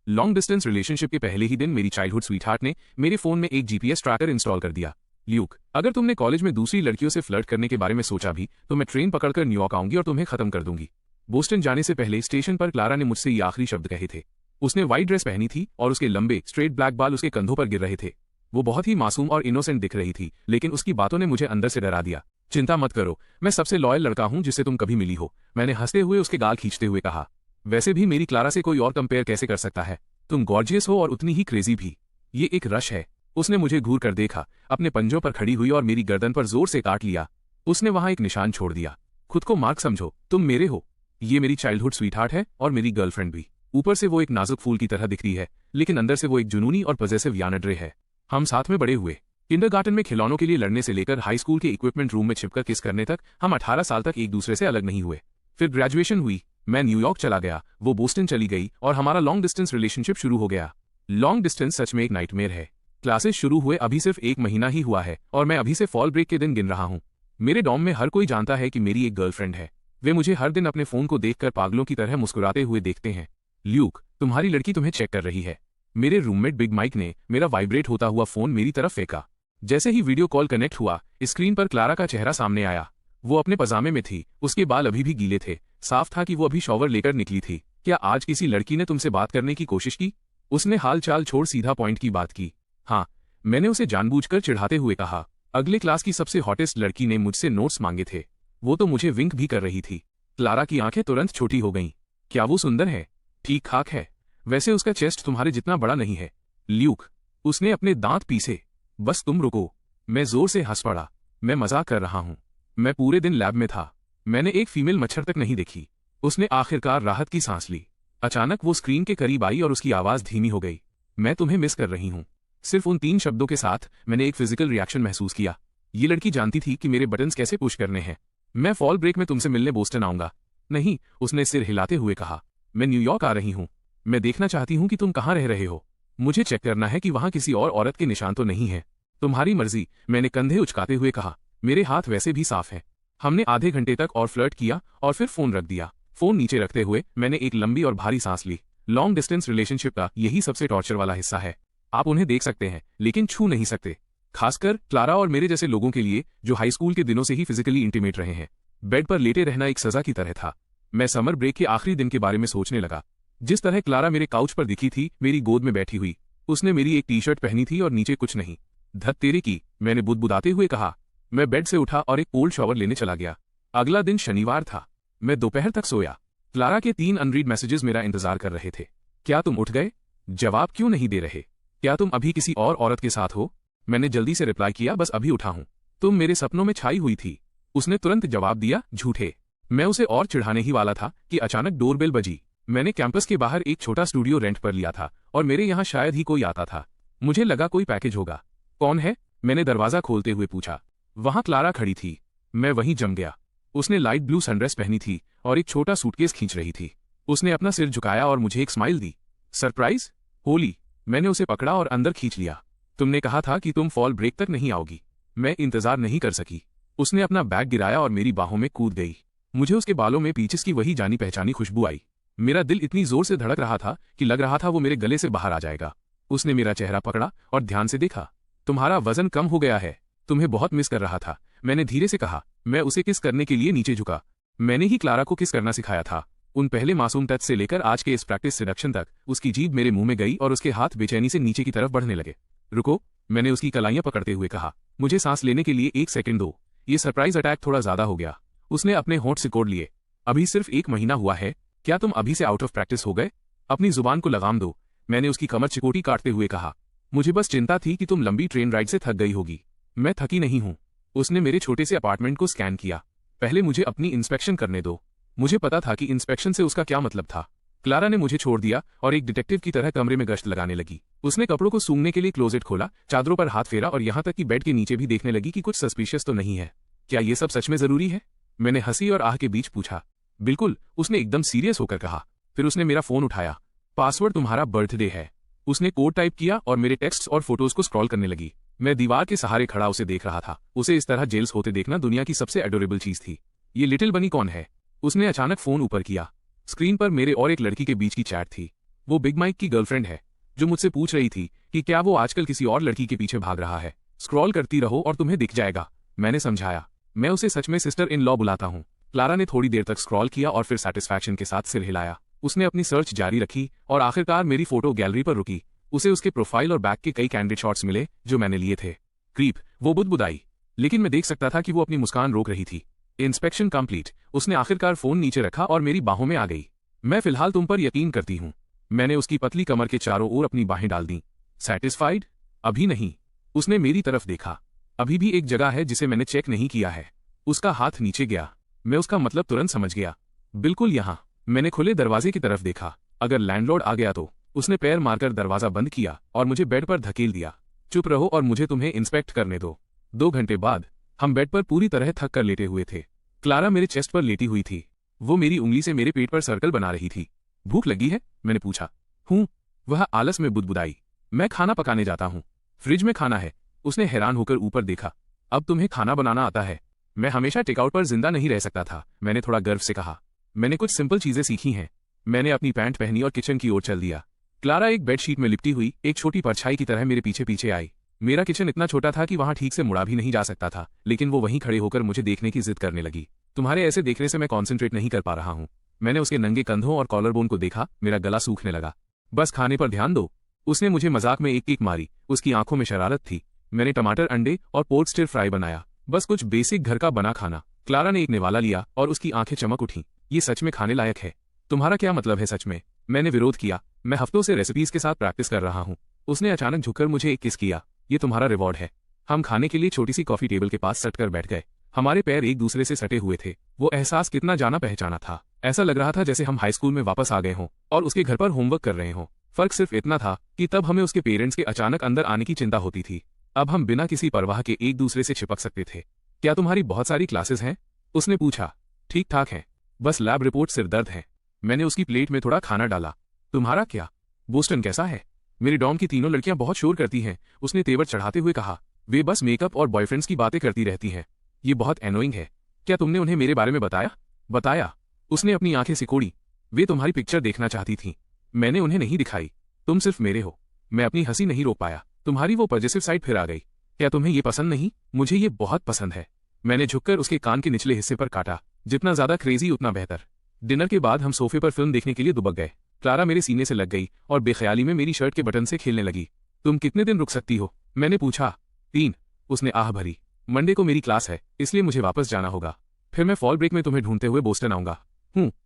Long distance relationship के पहले ही दिन मेरी चाइल्डहुड स्वीटहार्ट ने मेरे फोन में एक जीपीएस ट्रैकर इंस्टॉल कर दिया। ल्यूक, अगर तुमने कॉलेज में दूसरी लड़कियों से फ्लर्ट करने के बारे में सोचा भी तो मैं ट्रेन पकड़कर न्यूयॉर्क आऊंगी और तुम्हें खत्म कर दूंगी। बोस्टन जाने से पहले स्टेशन पर क्लारा ने मुझसे ये आखिरी शब्द कहे थे। उसने व्हाइट ड्रेस पहनी थी और उसके लंबे स्ट्रेट ब्लैक बाल उसके कंधों पर गिर रहे थे। वो बहुत ही मासूम और इनोसेंट दिख रही थी, लेकिन उसकी बातों ने मुझे अंदर से डरा दिया। चिंता मत करो, मैं सबसे लॉयल लड़का हूं जिससे तुम कभी मिली हो, मैंने हंसते हुए उसके गाल खींचते हुए कहा। वैसे भी मेरी क्लारा से कोई और कंपेयर कैसे कर सकता है? तुम गॉर्जियस हो और उतनी ही क्रेजी भी। ये एक रश है। उसने मुझे घूर कर देखा, अपने पंजों पर खड़ी हुई और मेरी गर्दन पर जोर से काट लिया। उसने वहां एक निशान छोड़ दिया। खुद को मार्क समझो, तुम मेरे हो। ये मेरी चाइल्डहुड स्वीटहार्ट है और मेरी गर्लफ्रेंड भी। ऊपर से वो एक नाजुक फूल की तरह दिखती है, लेकिन अंदर से वो एक जुनूनी और पॉजेसिव यानड्रे है। हम साथ में बड़े हुए, किंडरगार्टन में खिलौनों के लिए लड़ने से लेकर हाई स्कूल के इक्विपमेंट रूम में छिपकर किस करने तक हम 18 साल तक एक दूसरे से अलग नहीं हुए। फिर ग्रेजुएशन हुई, मैं न्यूयॉर्क चला गया, वो बोस्टन चली गई और हमारा लॉन्ग डिस्टेंस रिलेशनशिप शुरू हो गया। लॉन्ग डिस्टेंस सच में एक नाइटमेयर है। क्लासेस शुरू हुए अभी सिर्फ 1 महीना ही हुआ है और मैं अभी से फॉल ब्रेक के दिन गिन रहा हूँ। मेरे डॉम में हर कोई जानता है कि मेरी एक गर्लफ्रेंड है। वे मुझे हर दिन अपने फोन को देखकर पागलों की तरह मुस्कुराते हुए देखते हैं। ल्यूक, तुम्हारी लड़की तुम्हें चेक कर रही है। मेरे रूममेट बिग माइक ने मेरा वाइब्रेट होता हुआ फोन मेरी तरफ फेंका। जैसे ही वीडियो कॉल कनेक्ट हुआ, स्क्रीन पर क्लारा का चेहरा सामने आया। वो अपने पजामे में थी, उसके बाल अभी भी गीले थे। साफ था कि वो अभी शॉवर लेकर निकली थी। क्या आज किसी लड़की ने तुमसे बात करने की कोशिश की? उसने हाल चाल छोड़ सीधा पॉइंट की बात की। हाँ, मैंने उसे जानबूझकर चिढ़ाते हुए कहा। अगले क्लास की सबसे हॉटेस्ट लड़की ने मुझसे नोट्स मांगे थे। वो तो मुझे विंक भी कर रही थी। क्लारा की आंखें तुरंत छोटी हो गईं। क्या वो सुंदर है? ठीक ठाक है। वैसे उसका चेस्ट तुम्हारे जितना बड़ा नहीं है। ल्यूक, उसने अपने दांत पीसे। बस तुम रुको। मैं जोर से हंस पड़ा। मैं मजाक कर रहा हूं। मैं पूरे दिन लैब में था। मैंने एक फीमेल मच्छर तक नहीं देखी। उसने आखिरकार राहत की सांस ली। अचानक वो स्क्रीन के करीब आई और उसकी आवाज धीमी हो गई। मैं तुम्हें मिस कर रही हूं। सिर्फ उन 3 शब्दों के साथ मैंने एक फिजिकल रिएक्शन महसूस किया। ये लड़की जानती थी कि मेरे बटन्स कैसे पुश करने हैं। मैं फॉल ब्रेक में तुमसे मिलने बोस्टन आऊंगा। नहीं, उसने सिर हिलाते हुए कहा। मैं न्यूयॉर्क आ रही हूं। मैं देखना चाहती हूं कि तुम कहां रह रहे हो। मुझे चेक करना है कि वहां किसी और औरत के निशान तो नहीं है। तुम्हारी मर्जी, मैंने कंधे उचकाते हुए कहा। मेरे हाथ वैसे भी साफ हैं। हमने आधे घंटे तक और फ्लर्ट किया और फिर फोन रख दिया। फोन नीचे रखते हुए मैंने एक लंबी और भारी सांस ली। लॉन्ग डिस्टेंस रिलेशनशिप का यही सबसे टॉर्चर वाला हिस्सा है। आप उन्हें देख सकते हैं लेकिन छू नहीं सकते। खासकर क्लारा और मेरे जैसे लोगों के लिए जो हाई स्कूल के दिनों से ही फिजिकली इंटीमेट रहे हैं। बेड पर लेटे रहना एक सजा की तरह था। मैं समर ब्रेक के आखिरी दिन के बारे में सोचने लगा। जिस तरह क्लारा मेरे काउच पर दिखी थी, मेरी गोद में बैठी हुई। उसने मेरी एक टी-शर्ट पहनी थी और नीचे कुछ नहीं। धत तेरे की, मैंने बुदबुदाते हुए कहा। मैं बेड से उठा और एक कोल्ड शॉवर लेने चला गया। अगला दिन शनिवार था। मैं दोपहर तक सोया। क्लारा के 3 अनरीड मैसेजेस मेरा इंतजार कर रहे थे। क्या तुम उठ गए? जवाब क्यों नहीं दे रहे? क्या तुम अभी किसी और औरत के साथ हो? मैंने जल्दी से रिप्लाई किया, बस अभी उठा हूं। तुम मेरे सपनों में छाई हुई थी। उसने तुरंत जवाब दिया, झूठे। मैं उसे और चिढ़ाने ही वाला था कि अचानक डोरबेल बजी। मैंने कैंपस के बाहर एक छोटा स्टूडियो रेंट पर लिया था और मेरे यहाँ शायद ही कोई आता था। मुझे लगा कोई पैकेज होगा। कौन है? मैंने दरवाजा खोलते हुए पूछा। वहां क्लारा खड़ी थी। मैं वहीं जम गया। उसने लाइट ब्लू सनड्रेस पहनी थी और एक छोटा सूटकेस खींच रही थी। उसने अपना सिर झुकाया और मुझे एक स्माइल दी। सरप्राइज? होली। मैंने उसे पकड़ा और अंदर खींच लिया। तुमने कहा था कि तुम फॉल ब्रेक तक नहीं आओगी। मैं इंतजार नहीं कर सकी। उसने अपना बैग गिराया और मेरी बाहों में कूद गई। मुझे उसके बालों में पीचेस की वही जानी पहचानी खुशबू आई। मेरा दिल इतनी जोर से धड़क रहा था कि लग रहा था वो मेरे गले से बाहर आ जाएगा। उसने मेरा चेहरा पकड़ा और ध्यान से देखा। तुम्हारा वजन कम हो गया है। तुम्हें बहुत मिस कर रहा था, मैंने धीरे से कहा। मैं उसे किस करने के लिए नीचे झुका। मैंने ही क्लारा को किस करना सिखाया था। उन पहले मासूम टच से लेकर आज के इस प्रैक्टिस सिडक्शन तक उसकी जीभ मेरे मुंह में गई और उसके हाथ बेचैनी से नीचे की तरफ बढ़ने लगे। रुको, मैंने उसकी कलाइयां पकड़ते हुए कहा। मुझे सांस लेने के लिए 1 सेकंड दो। ये सरप्राइज अटैक थोड़ा ज्यादा हो गया। उसने अपने होंठ सिकोड़ लिए। अभी सिर्फ 1 महीना हुआ है। क्या तुम अभी से आउट ऑफ प्रैक्टिस हो गए? अपनी जुबान को लगाम दो, मैंने उसकी कमर चिकोटी काटते हुए कहा। मुझे बस चिंता थी कि तुम लंबी ट्रेन राइड से थक गई होगी। मैं थकी नहीं हूं। उसने मेरे छोटे से अपार्टमेंट को स्कैन किया। पहले मुझे अपनी इंस्पेक्शन करने दो। मुझे पता था कि इंस्पेक्शन से उसका क्या मतलब था। क्लारा ने मुझे छोड़ दिया और एक डिटेक्टिव की तरह कमरे में गश्त लगाने लगी। उसने कपड़ों को सूंघने के लिए क्लोजेट खोला, चादरों पर हाथ फेरा और यहां तक कि बेड के नीचे भी देखने लगी कि कुछ सस्पिशियस तो नहीं है। क्या ये सब सच में जरूरी है? मैंने हंसी और आह के बीच पूछा। बिल्कुल, उसने एकदम सीरियस होकर कहा। फिर उसने मेरा फोन उठाया। पासवर्ड तुम्हारा बर्थडे है। उसने कोड टाइप किया और मेरे टेक्स्ट और फोटोज को स्क्रॉल करने लगी। मैं दीवार के सहारे खड़ा उसे देख रहा था। उसे इस तरह जेल्स होते देखना दुनिया की सबसे एडोरेबल चीज थी। ये लिटिल बनी कौन है? उसने अचानक फोन ऊपर किया। स्क्रीन पर मेरे और एक लड़की के बीच की चैट थी। वो बिग माइक की गर्लफ्रेंड है जो मुझसे पूछ रही थी कि क्या वो आजकल किसी और लड़की के पीछे भाग रहा है। स्क्रॉल करती रहो और तुम्हें दिख जाएगा, मैंने समझाया। मैं उसे सच में सिस्टर इन लॉ बुलाता हूँ। क्लारा ने थोड़ी देर तक स्क्रॉल किया और फिर सेटिस्फैक्शन के साथ सिर हिलाया। उसने अपनी सर्च जारी रखी और आखिरकार मेरी फोटो गैलरी पर रुकी। उसे उसके प्रोफाइल और बैक के कई कैंडिड शॉट्स मिले जो मैंने लिए थे। क्रीप, वो बुदबुदाई, लेकिन मैं देख सकता था कि वो अपनी मुस्कान रोक रही थी। Inspection complete. उसने आखिरकार फोन नीचे रखा और मेरी बाहों में आ गई। मैं फिलहाल तुम पर यकीन करती हूँ। मैंने उसकी पतली कमर के चारों ओर अपनी बाहें डाल दी। सैटिस्फाइड? अभी नहीं। उसने मेरी तरफ देखा। अभी भी एक जगह है जिसे मैंने चेक नहीं किया है। उसका हाथ नीचे गया। मैं उसका मतलब तुरंत समझ गया। बिल्कुल यहाँ। मैंने खुले दरवाजे की तरफ देखा। अगर लैंडलॉर्ड आ गया तो। उसने पैर मारकर दरवाजा बंद किया और मुझे बेड पर धकेल दिया। चुप रहो और मुझे तुम्हें इंस्पेक्ट करने दो। 2 घंटे बाद हम बेड पर पूरी तरह थक कर लेटे हुए थे। क्लारा मेरे चेस्ट पर लेटी हुई थी। वो मेरी उंगली से मेरे पेट पर सर्कल बना रही थी। भूख लगी है? मैंने पूछा। हूँ, वह आलस में बुदबुदाई। मैं खाना पकाने जाता हूँ। फ्रिज में खाना है। उसने हैरान होकर ऊपर देखा। अब तुम्हें खाना बनाना आता है? मैं हमेशा टेकआउट पर जिंदा नहीं रह सकता था, मैंने थोड़ा गर्व से कहा। मैंने कुछ सिंपल चीजें सीखी हैं। मैंने अपनी पैंट पहनी और किचन की ओर चल दिया। क्लारा एक बेडशीट में लिपटी हुई एक छोटी परछाई की तरह मेरे पीछे पीछे आई। मेरा किचन इतना छोटा था कि वहां ठीक से मुड़ा भी नहीं जा सकता था, लेकिन वो वहीं खड़े होकर मुझे देखने की जिद करने लगी। तुम्हारे ऐसे देखने से मैं कॉन्सेंट्रेट नहीं कर पा रहा हूँ। मैंने उसके नंगे कंधों और कॉलर बोन को देखा। मेरा गला सूखने लगा। बस खाने पर ध्यान दो। उसने मुझे मजाक में एक किक मारी। उसकी आंखों में शरारत थी। मैंने टमाटर, अंडे और पोर्क स्टिर फ्राई बनाया। बस कुछ बेसिक घर का बना खाना। क्लारा ने एक निवाला लिया और उसकी आंखें चमक उठीं। ये सच में खाने लायक है? तुम्हारा क्या मतलब है सच में? मैंने विरोध किया। मैं हफ्तों से रेसिपीज के साथ प्रैक्टिस कर रहा हूँ। उसने अचानक झुककर मुझे एक किस किया। ये तुम्हारा रिवॉर्ड है। हम खाने के लिए छोटी सी कॉफी टेबल के पास सटकर बैठ गए। हमारे पैर एक दूसरे से सटे हुए थे। वो एहसास कितना जाना पहचाना था। ऐसा लग रहा था जैसे हम हाई स्कूल में वापस आ गए हों और उसके घर पर होमवर्क कर रहे हों। फर्क सिर्फ इतना था कि तब हमें उसके पेरेंट्स के अचानक अंदर आने की चिंता होती थी। अब हम बिना किसी परवाह के एक दूसरे से चिपक सकते थे। क्या तुम्हारी बहुत सारी क्लासेस हैं? उसने पूछा। ठीक ठाक है, बस लैब रिपोर्ट सिर दर्द है। मैंने उसकी प्लेट में थोड़ा खाना डाला। तुम्हारा क्या? बोस्टन कैसा है? मेरी डॉम की तीनों लड़कियां बहुत शोर करती हैं, उसने तेवर चढ़ाते हुए कहा। वे बस मेकअप और बॉयफ्रेंड्स की बातें करती रहती हैं। ये बहुत एनोइंग है। क्या तुमने उन्हें मेरे बारे में बताया? बताया। उसने अपनी आंखें सिकोड़ी। वे तुम्हारी पिक्चर देखना चाहती थीं। मैंने उन्हें नहीं दिखाई। तुम सिर्फ मेरे हो। मैं अपनी हंसी नहीं रोक पाया। तुम्हारी वो पॉजिटिव साइड फिर आ गई। क्या तुम्हें ये पसंद नहीं? मुझे ये बहुत पसंद है। मैंने झुककर उसके कान के निचले हिस्से पर काटा। जितना ज्यादा क्रेजी उतना बेहतर। डिनर के बाद हम सोफे पर फिल्म देखने के लिए दुबक गए। क्लारा मेरे सीने से लग गई और बेख्याली में मेरी शर्ट के बटन से खेलने लगी। तुम कितने दिन रुक सकती हो? मैंने पूछा। 3। उसने आह भरी। मंडे को मेरी क्लास है, इसलिए मुझे वापस जाना होगा। फिर मैं फॉल ब्रेक में तुम्हें ढूंढते हुए बोस्टन आऊंगा।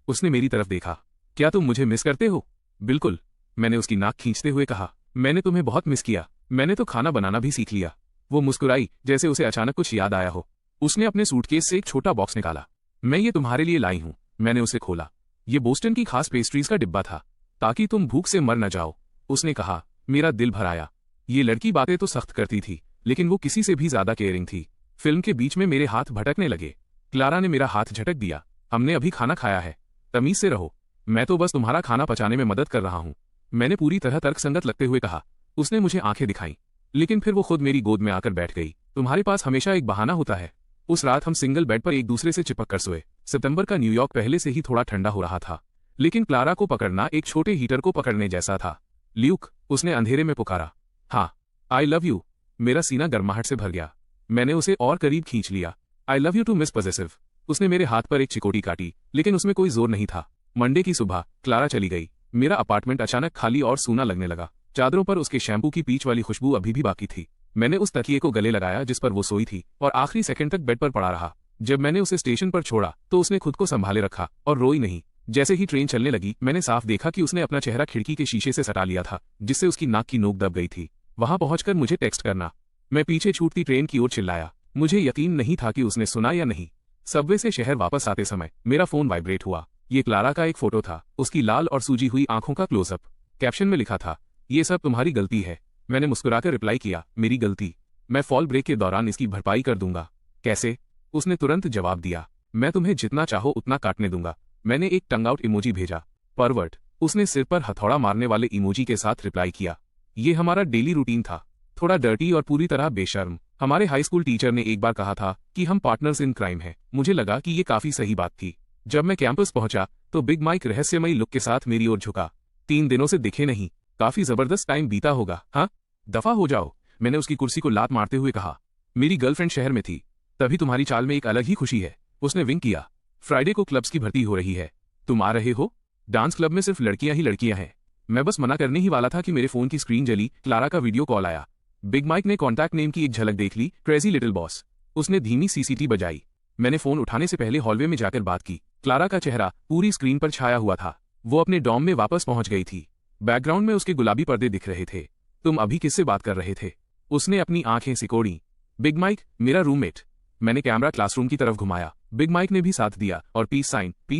उसने मेरी तरफ देखा। क्या तुम मुझे मिस करते हो? बिल्कुल, मैंने उसकी नाक खींचते हुए कहा। मैंने तुम्हें बहुत मिस किया। मैंने तो खाना बनाना भी सीख लिया। वो मुस्कुराई जैसे उसे अचानक कुछ याद आया हो। उसने अपने सूटकेस से एक छोटा बॉक्स निकाला। मैं ये तुम्हारे लिए लाई हूँ। मैंने उसे खोला। ये बोस्टन की खास पेस्ट्रीज का डिब्बा था, ताकि तुम भूख से मर न जाओ। उसने कहा। मेरा दिल भर आया। ये लड़की बातें तो सख्त करती थी, लेकिन वो किसी से भी ज्यादा केयरिंग थी। फिल्म के बीच में मेरे हाथ भटकने लगे। क्लारा ने मेरा हाथ झटक दिया। हमने अभी खाना खाया है, तमीज से रहो। मैं तो बस तुम्हारा खाना पचाने में मदद कर रहा हूँ, मैंने पूरी तरह तर्कसंगत लगते हुए कहा। उसने मुझे आंखें दिखाई, लेकिन फिर वो खुद मेरी गोद में आकर बैठ गई। तुम्हारे पास हमेशा एक बहाना होता है। उस रात हम सिंगल बेड पर एक दूसरे से चिपक कर सोए। सितंबर का न्यूयॉर्क पहले से ही थोड़ा ठंडा हो रहा था, लेकिन क्लारा को पकड़ना एक छोटे हीटर को पकड़ने जैसा था। ल्यूक, उसने अंधेरे में पुकारा। हाँ, आई लव यू। मेरा सीना गर्माहट से भर गया। मैंने उसे और करीब खींच लिया। I love you too miss possessive. उसने मेरे हाथ पर एक चिकोटी काटी, लेकिन उसमें कोई जोर नहीं था। मंडे की सुबह क्लारा चली गई। मेरा अपार्टमेंट अचानक खाली और सूना लगने लगा। चादरों पर उसके शैम्पू की पीच वाली खुशबू अभी भी बाकी थी। मैंने उस तकिए को गले लगाया जिस पर वो सोई थी और आखिरी सेकंड तक बेड पर पड़ा रहा। जब मैंने उसे स्टेशन पर छोड़ा तो उसने खुद को संभाले रखा और रोई नहीं। जैसे ही ट्रेन चलने लगी, मैंने साफ देखा कि उसने अपना चेहरा खिड़की के शीशे से सटा लिया था, जिससे उसकी नाक की नोक दब गई थी। वहां पहुंचकर मुझे टेक्स्ट करना। मैं पीछे छूटती ट्रेन की ओर चिल्लाया। मुझे यकीन नहीं था कि उसने सुना या नहीं। सबवे से शहर वापस आते समय मेरा फोन वाइब्रेट हुआ। ये क्लारा का एक फोटो था, उसकी लाल और सूजी हुई आंखों का क्लोजअप। कैप्शन में लिखा था, ये सब तुम्हारी गलती है। मैंने मुस्कुराकर रिप्लाई किया, मेरी गलती? मैं फॉल ब्रेक के दौरान इसकी भरपाई कर दूंगा। कैसे? उसने तुरंत जवाब दिया, मैं तुम्हें जितना चाहो उतना काटने दूंगा। मैंने एक टंग आउट इमोजी भेजा। परवर्ट। उसने सिर पर हथौड़ा मारने वाले इमोजी के साथ रिप्लाई किया। ये हमारा डेली रूटीन था, थोड़ा डर्टी और पूरी तरह बेशर्म। हमारे हाई स्कूल टीचर ने एक बार कहा था कि हम पार्टनर्स इन क्राइम हैं। मुझे लगा कि ये काफी सही बात थी। जब मैं कैंपस पहुंचा तो बिग माइक रहस्यमयी लुक के साथ मेरी ओर झुका। 3 दिनों से दिखे नहीं, काफी जबरदस्त टाइम बीता होगा। हाँ, दफा हो जाओ, मैंने उसकी कुर्सी को लात मारते हुए कहा। मेरी गर्लफ्रेंड शहर में थी, तभी तुम्हारी चाल में एक अलग ही खुशी है। उसने विंक किया। फ्राइडे को क्लब्स की भर्ती हो रही है, तुम आ रहे हो? डांस क्लब में सिर्फ लड़कियां ही लड़कियां हैं। मैं बस मना करने ही वाला था कि मेरे फोन की स्क्रीन जली। क्लारा का वीडियो कॉल आया। बिग माइक ने कॉन्टैक्ट नेम की एक झलक देख ली, क्रेजी लिटिल बॉस। उसने धीमी सीसीटी बजाई। मैंने फोन उठाने से पहले हॉलवे में जाकर बात की। क्लारा का चेहरा पूरी स्क्रीन पर छाया हुआ था। वो अपने डॉम में वापस पहुंच गई थी। बैकग्राउंड में उसके गुलाबी पर्दे दिख रहे थे। तुम अभी किससे बात कर रहे थे? उसने अपनी आंखें सिकोड़ी। बिग माइक, मेरा रूममेट। मैंने कैमरा क्लासरूम की तरफ घुमाया। बिग माइक ने भी साथ दिया और पीस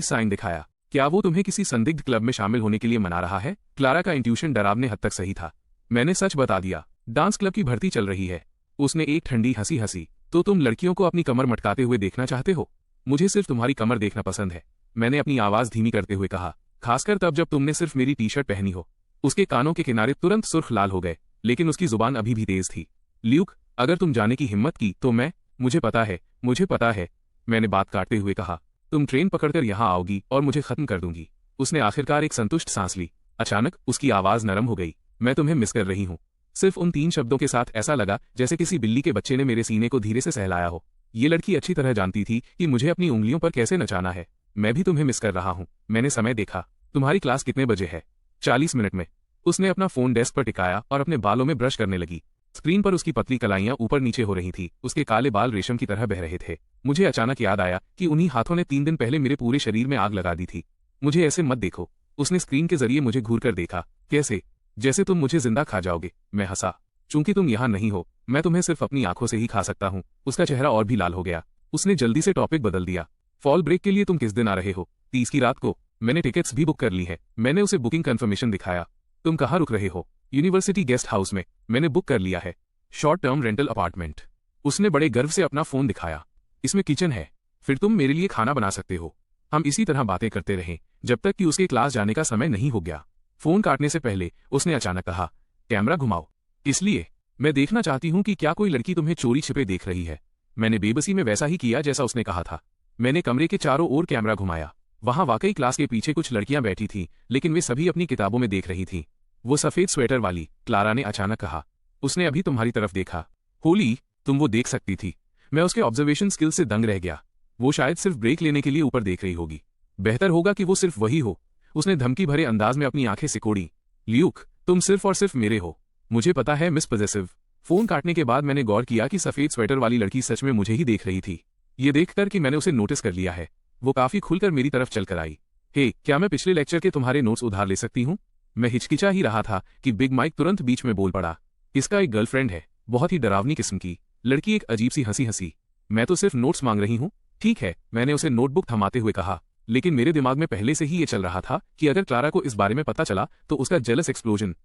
साइन दिखाया। क्या वो तुम्हें किसी संदिग्ध क्लब में शामिल होने के लिए मना रहा है? क्लारा का इंट्यूशन डरावने हद तक सही था। मैंने सच बता दिया, डांस क्लब की भर्ती चल रही है। उसने एक ठंडी हंसी हंसी। तो तुम लड़कियों को अपनी कमर मटकाते हुए देखना चाहते हो? मुझे सिर्फ तुम्हारी कमर देखना पसंद है, मैंने अपनी आवाज धीमी करते हुए कहा। खासकर तब जब तुमने सिर्फ मेरी टी शर्ट पहनी हो। उसके कानों के किनारे तुरंत सुर्ख लाल हो गए, लेकिन उसकी जुबान अभी भी तेज थी। ल्यूक, अगर तुम जाने की हिम्मत की तो मुझे पता है, मैंने बात काटते हुए कहा। तुम ट्रेन पकड़कर यहां आओगी और मुझे खत्म कर दूंगी। उसने आखिरकार एक संतुष्ट सांस ली। अचानक उसकी आवाज नरम हो गई। मैं तुम्हें मिस कर रही हूं। सिर्फ उन 3 शब्दों के साथ ऐसा लगा जैसे किसी बिल्ली के बच्चे ने मेरे सीने को धीरे से सहलाया हो। ये लड़की अच्छी तरह जानती थी कि मुझे अपनी उंगलियों पर कैसे नचाना है। मैं भी तुम्हें मिस कर रहा हूं। मैंने समय देखा। तुम्हारी क्लास कितने बजे है? 40 मिनट में। उसने अपना फोन डेस्क पर टिकाया और अपने बालों में ब्रश करने लगी। स्क्रीन पर उसकी पतली कलाइयां ऊपर नीचे हो रही थी। उसके काले बाल रेशम की तरह बह रहे थे। मुझे अचानक याद आया कि उन्हीं हाथों ने 3 दिन पहले मेरे पूरे शरीर में आग लगा दी थी। मुझे ऐसे मत देखो। उसने स्क्रीन के जरिए मुझे घूर कर देखा। कैसे? जैसे तुम मुझे जिंदा खा जाओगे। मैं हंसा। चूंकि तुम यहाँ नहीं हो, मैं तुम्हें सिर्फ अपनी आंखों से ही खा सकता हूँ। उसका चेहरा और भी लाल हो गया। उसने जल्दी से टॉपिक बदल दिया। फॉल ब्रेक के लिए तुम किस दिन आ रहे हो? 30 की रात को। मैंने टिकट्स भी बुक कर ली है। मैंने उसे बुकिंग कंफर्मेशन दिखाया। तुम कहाँ रुक रहे हो? यूनिवर्सिटी गेस्ट हाउस में। मैंने बुक कर लिया है। Short term rental apartment. उसने बड़े गर्व से अपना फोन दिखाया। इसमें किचन है, फिर तुम मेरे लिए खाना बना सकते हो। हम इसी तरह बातें करते रहे जब तक कि उसके क्लास जाने का समय नहीं हो गया। फोन काटने से पहले उसने अचानक कहा, कैमरा घुमाओ। इसलिए मैं देखना चाहती हूं कि क्या कोई लड़की तुम्हें चोरी छिपे देख रही है। मैंने बेबसी में वैसा ही किया जैसा उसने कहा था। मैंने कमरे के चारों ओर कैमरा घुमाया। वहां वाकई क्लास के पीछे कुछ लड़कियां बैठी थीं, लेकिन वे सभी अपनी किताबों में देख रही थीं। वो सफेद स्वेटर वाली, क्लारा ने अचानक कहा। उसने अभी तुम्हारी तरफ देखा। होली, तुम वो देख सकती थी। मैं उसके ऑब्जर्वेशन स्किल से दंग रह गया। वो शायद सिर्फ ब्रेक लेने के लिए ऊपर देख रही होगी। बेहतर होगा कि वो सिर्फ वही हो। उसने धमकी भरे अंदाज में अपनी आंखें सिकोड़ी। ल्यूक, तुम सिर्फ और सिर्फ मेरे हो। मुझे पता है, मिस पॉजेसिव। फोन काटने के बाद मैंने गौर किया कि सफेद स्वेटर वाली लड़की सच में मुझे ही देख रही थी। ये देखकर कि मैंने उसे नोटिस कर लिया है, वो काफी खुलकर मेरी तरफ चलकर आई। हे, क्या मैं पिछले लेक्चर के तुम्हारे नोट्स उधार ले सकती हूँ? मैं हिचकिचा ही रहा था कि बिग माइक तुरंत बीच में बोल पड़ा। इसका एक गर्लफ्रेंड है, बहुत ही डरावनी किस्म की। लड़की एक अजीब सी हंसी हंसी। मैं तो सिर्फ नोट्स मांग रही हूँ। ठीक है, मैंने उसे नोटबुक थमाते हुए कहा। लेकिन मेरे दिमाग में पहले से ही ये चल रहा था कि अगर क्लारा को इस बारे में पता चला तो उसका जेलस एक्सप्लोजन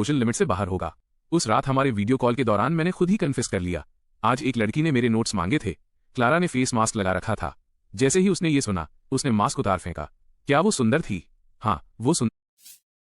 लिमिट से बाहर होगा। उस रात हमारे वीडियो कॉल के दौरान मैंने खुद ही कन्फेस कर लिया। आज एक लड़की ने मेरे नोट्स मांगे थे। क्लारा ने फेस मास्क लगा रखा था। जैसे ही उसने ये सुना, उसने मास्क उतार फेंका। क्या वो सुंदर थी? हाँ, वो सुंदर।